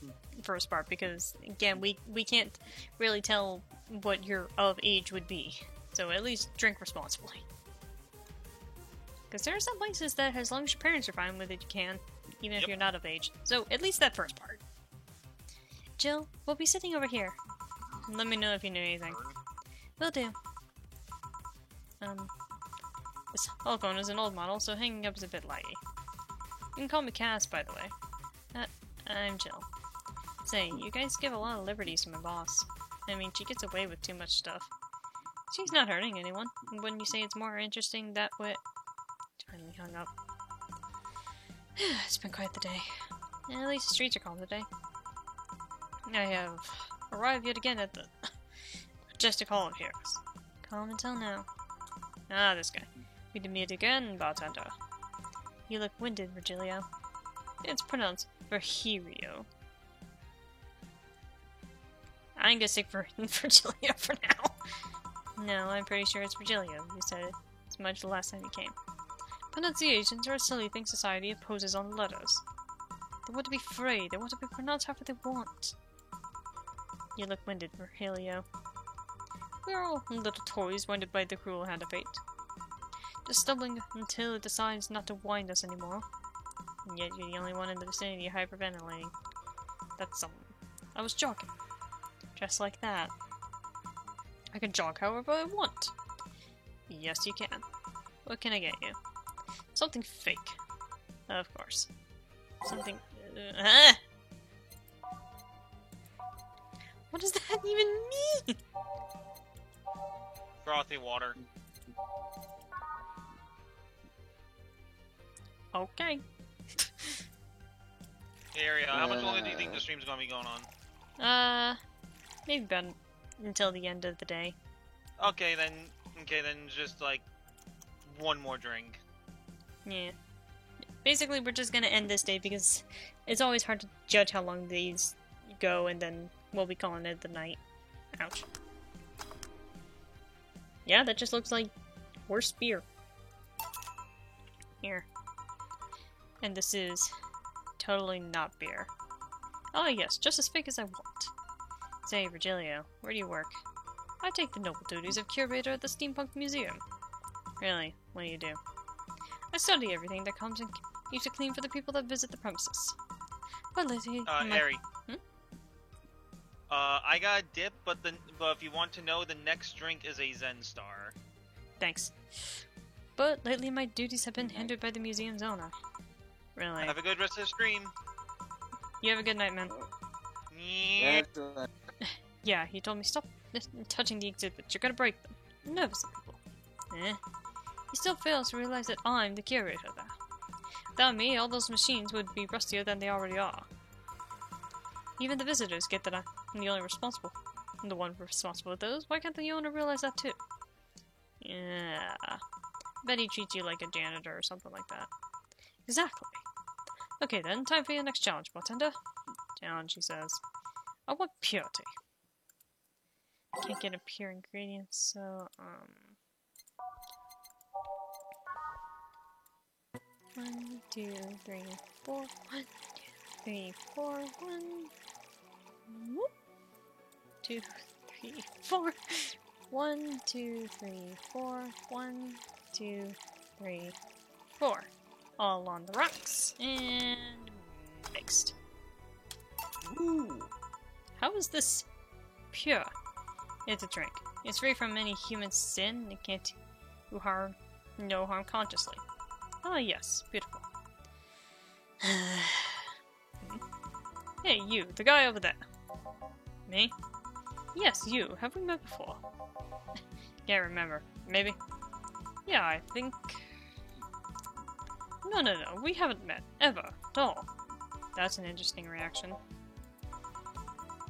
part, because, again, we can't really tell what your of age would be. So at least drink responsibly. Because there are some places that, as long as your parents are fine with it, you can, even if you're not of age. So at least that first part. Jill, we'll be sitting over here. Let me know if you know anything. Will do. This whole phone is an old model, so hanging up is a bit laggy. You can call me Cass, by the way. I'm Jill. Say, you guys give a lot of liberties to my boss. I mean, she gets away with too much stuff. She's not hurting anyone. Wouldn't you say it's more interesting that way? Finally hung up. It's been quite the day. At least the streets are calm today. I have arrived yet again at the Majestic Hall of Heroes. Calm until now. Ah, this guy. We did meet again, bartender. You look winded, Virgilio. It's pronounced Virgilio. I'm gonna stick for Virgilio for now. No, I'm pretty sure it's Virgilio. You said it as much the last time you came. Pronunciations are a silly thing society imposes on letters. They want to be free. They want to be pronounced however they want. You look winded, Virgilio. We're all little toys winded by the cruel hand of fate. Just stumbling until it decides not to wind us anymore. And yet you're the only one in the vicinity hyperventilating. That's something. I was jogging. Just like that. I can jog however I want. Yes, you can. What can I get you? Something fake. Of course. Something... What does that even mean? Frothy water. Okay. Hey, Aria, how much longer do you think the stream's gonna be going on? Maybe about until the end of the day. Okay, then just like one more drink. Yeah. Basically, we're just gonna end this day because it's always hard to judge how long these go, and then we'll be calling it the night. Ouch. Yeah, that just looks like worse beer. Here. And this is totally not beer. Oh yes, just as fake as I want. Say, Virgilio, where do you work? I take the noble duties of curator at the Steampunk Museum. Really? What do you do? I study everything that comes and keep it clean for the people that visit the premises. But lately, Ari. I got a dip, but if you want to know, the next drink is a Zen Star. Thanks. But lately my duties have been hindered by the museum's owner. Really? Have a good rest of the stream. You have a good night, man. Yeah. Excellent. Yeah, he told me stop touching the exhibits. You're gonna break them. Nervous people. He still fails to realize that I'm the curator there. Without me, all those machines would be rustier than they already are. Even the visitors get that I'm the only responsible. I'm the one responsible for those. Why can't the owner realize that too? Yeah. Bet he treats you like a janitor or something like that. Exactly. Okay then, time for your next challenge, bartender. Challenge, he says. I want purity. Can't get a pure ingredient, so, 1, 2, 3, 4. 1, 2, 3, 4. 1, whoop. 2, 3, 4. 1, 2, 3, 4. 1, 2, 3, 4. All on the rocks and mixed. Ooh. How is this pure? It's a drink. It's free from any human sin. It can't do harm, no harm consciously. Ah, yes, beautiful. Hey, you, the guy over there. Me? Yes, you. Have we met before? Can't remember. Maybe? Yeah, I think... No, we haven't met. Ever. At all. That's an interesting reaction.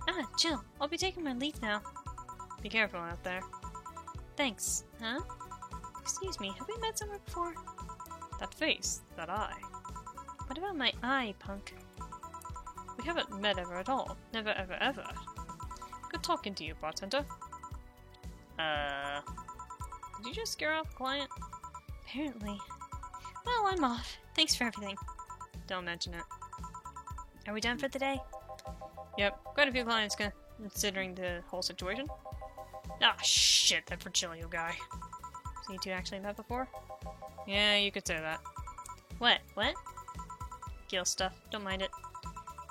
Ah, Jill, I'll be taking my leave now. Be careful out there. Thanks. Huh? Excuse me, have we met somewhere before? That face, that eye. What about my eye, punk? We haven't met ever at all. Never, ever, ever. Good talking to you, bartender. Did you just scare off a client? Apparently. Well, I'm off. Thanks for everything. Don't mention it. Are we done for the day? Yep, quite a few clients considering the whole situation. Ah, shit, that Virgilio guy. So you two actually met before? Yeah, you could say that. What? What? Gil stuff, don't mind it.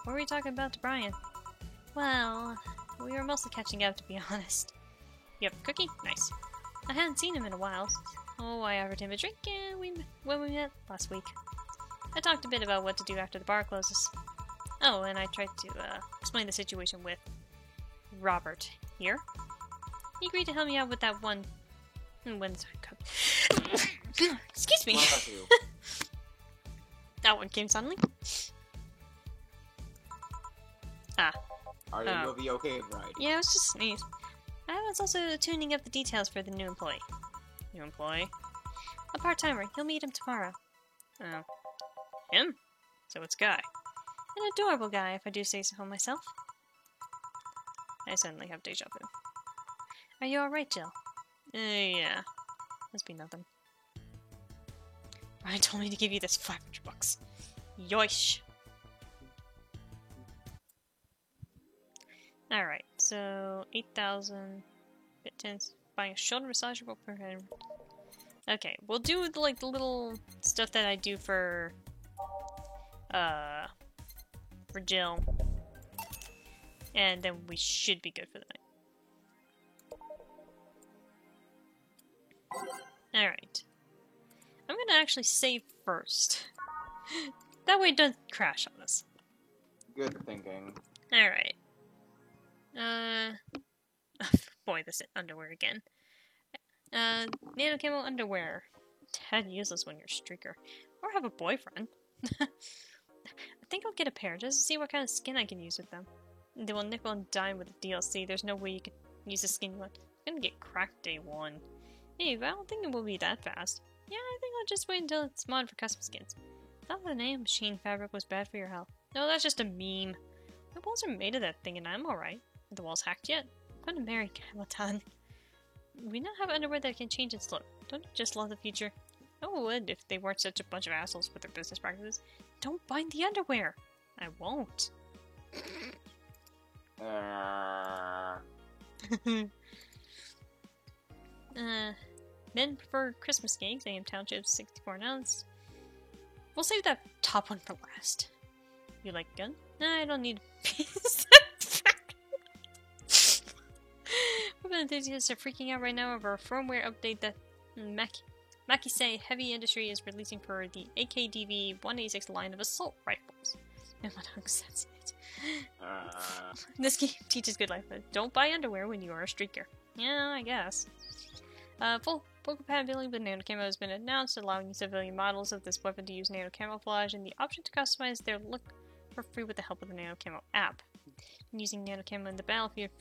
What were we talking about to Brian? Well, we were mostly catching up, to be honest. Yep, cookie? Nice. I hadn't seen him in a while. Oh, I offered him a drink when we met last week. I talked a bit about what to do after the bar closes. Oh, and I tried to explain the situation with Robert here. He agreed to help me out with that one cup. Excuse me. That one came suddenly. Are you will be okay, right? Yeah, it was just sneeze. I was also tuning up the details for the new employee. New employee? A part-timer. You'll meet him tomorrow. Oh. Him? So it's Guy. An adorable guy, if I do say so myself. I suddenly have deja vu. Are you alright, Jill? Yeah. Must be nothing. Ryan told me to give you this $500. Yoish! Alright, so 8,000 bit-tens. Buying a shoulder massageable per head. Okay, we'll do like the little stuff that I do for for Jill. And then we should be good for the night. Alright. I'm gonna actually save first. That way it doesn't crash on us. Good thinking. Alright. Boy, this underwear again. Nano camo underwear. Tad useless when you're a streaker. Or have a boyfriend. I think I'll get a pair just to see what kind of skin I can use with them. They will nickel and dime with the DLC. There's no way you can use the skin one. It's gonna get cracked day one. Hey, but I don't think it will be that fast. Yeah, I think I'll just wait until it's modded for custom skins. I thought the name machine fabric was bad for your health. No, that's just a meme. My walls are made of that thing and I'm alright. Are the walls hacked yet? I'm gonna marry Calaton. We now have underwear that can change its look. Don't you just love the future? I would if they weren't such a bunch of assholes with their business practices. Don't bind the underwear! I won't. Men prefer Christmas cakes. AM Township 64 ounce. We'll save that top one for last. You like gun? Nah, I don't need a piece. Weapon enthusiasts are freaking out right now over a firmware update that Makise Heavy Industry is releasing for the AKDV 186 line of assault rifles. This game teaches good life, but don't buy underwear when you are a streaker. Yeah, I guess. Full compatibility with nano camo has been announced, allowing civilian models of this weapon to use nano camouflage and the option to customize their look for free with the help of the nano camo app. Using nano camo in the battlefield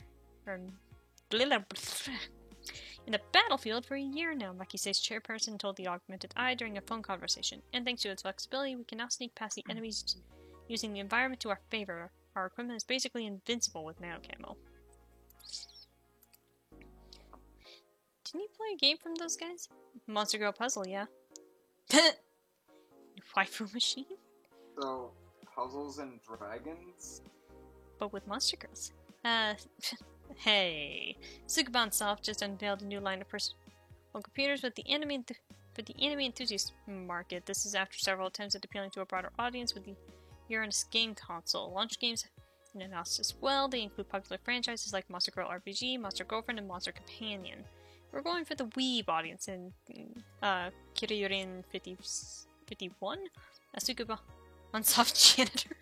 for a year now, Makise's chairperson told the Augmented Eye during a phone conversation. And thanks to its flexibility, we can now sneak past the enemies using the environment to our favor. Our equipment is basically invincible with nano camo. Didn't you play a game from those guys? Monster Girl Puzzle, yeah. Waifu machine? So, Puzzles and Dragons? But with Monster Girls. Hey. Sukuban Soft just unveiled a new line of personal computers with the anime enthusiast market. This is after several attempts at appealing to a broader audience with the Uranus game console. Launch games in announced as well. They include popular franchises like Monster Girl RPG, Monster Girlfriend, and Monster Companion. We're going for the Weeb audience in Kiryurin 51, a Sukuban Soft janitor.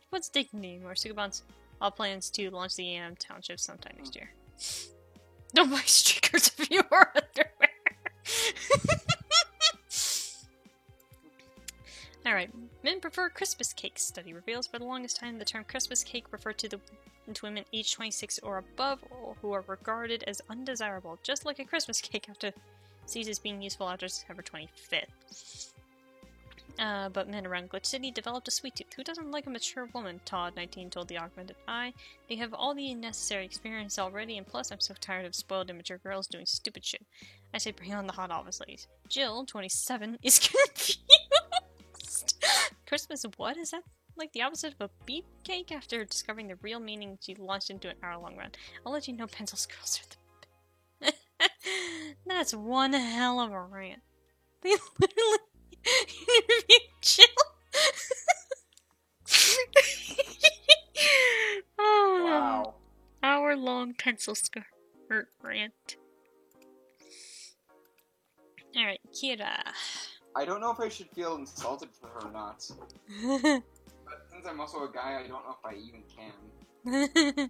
What's the name? Or Sukuban's all plans to launch the AM Township sometime next year. Don't buy streakers if you wear underwear. Alright, men prefer Christmas cakes. Study reveals for the longest time the term Christmas cake referred to women aged 26 or above who are regarded as undesirable, just like a Christmas cake after ceases being useful after December 25th. But men around Glitch City developed a sweet tooth. Who doesn't like a mature woman? Todd, 19, told the Augmented Eye. They have all the necessary experience already, and plus I'm so tired of spoiled immature girls doing stupid shit. I say bring on the hot office ladies. Jill, 27, is confused. Christmas what? Is that like the opposite of a beef cake? After discovering the real meaning, she launched into an hour-long run. I'll let you know Pencil's girls are the... That's one hell of a rant. They literally interviewed Jill. Oh, Wow. Hour-long pencil skirt rant. Alright, Kira. I don't know if I should feel insulted for her or not. But since I'm also a guy, I don't know if I even can.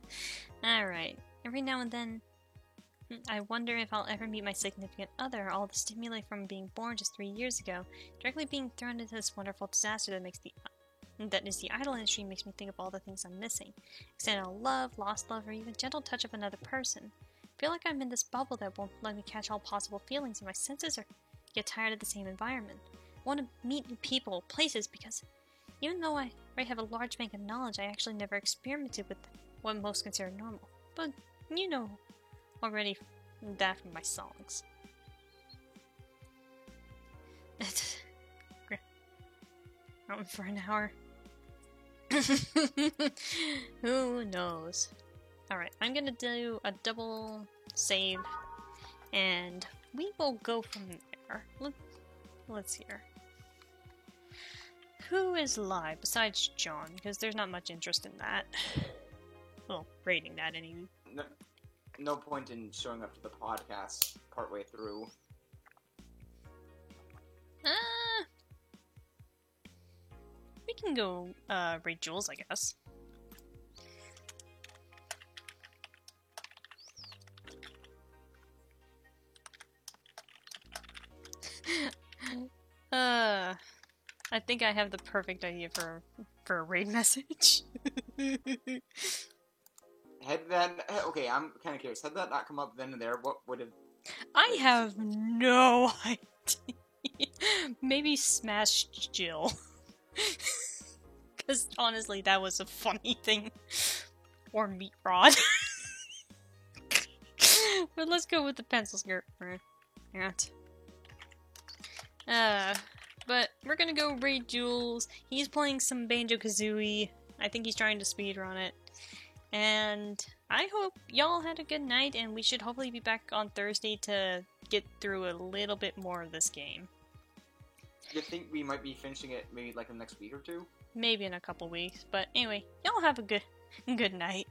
Alright. Every now and then, I wonder if I'll ever meet my significant other. All the stimuli from being born just 3 years ago, directly being thrown into this wonderful disaster that is the idol industry, makes me think of all the things I'm missing. Extended love, lost love, or even gentle touch of another person. I feel like I'm in this bubble that won't let me catch all possible feelings, and my senses get tired of the same environment. I want to meet new people, places, because even though I have a large bank of knowledge, I actually never experimented with what most consider normal. But you know already that from my songs. Out for an hour. Who knows? Alright, I'm gonna do a double save, and we will go from there. Let's hear. Who is live besides John? Because there's not much interest in that. Well, rating that anyway. No point in showing up to the podcast partway through. We can go raid Jules, I guess. I think I have the perfect idea for a raid message. Had that... Okay, I'm kind of curious. Had that not come up then and there, what would have... I have no idea. Maybe smash Jill. Because honestly, that was a funny thing. Or Meat Rod. But let's go with the pencil skirt for that. But we're gonna go raid Jules. He's playing some Banjo-Kazooie. I think he's trying to speedrun it. And I hope y'all had a good night, and we should hopefully be back on Thursday to get through a little bit more of this game. You think we might be finishing it maybe like in the next week or two? Maybe in a couple weeks. But anyway, y'all have a good night.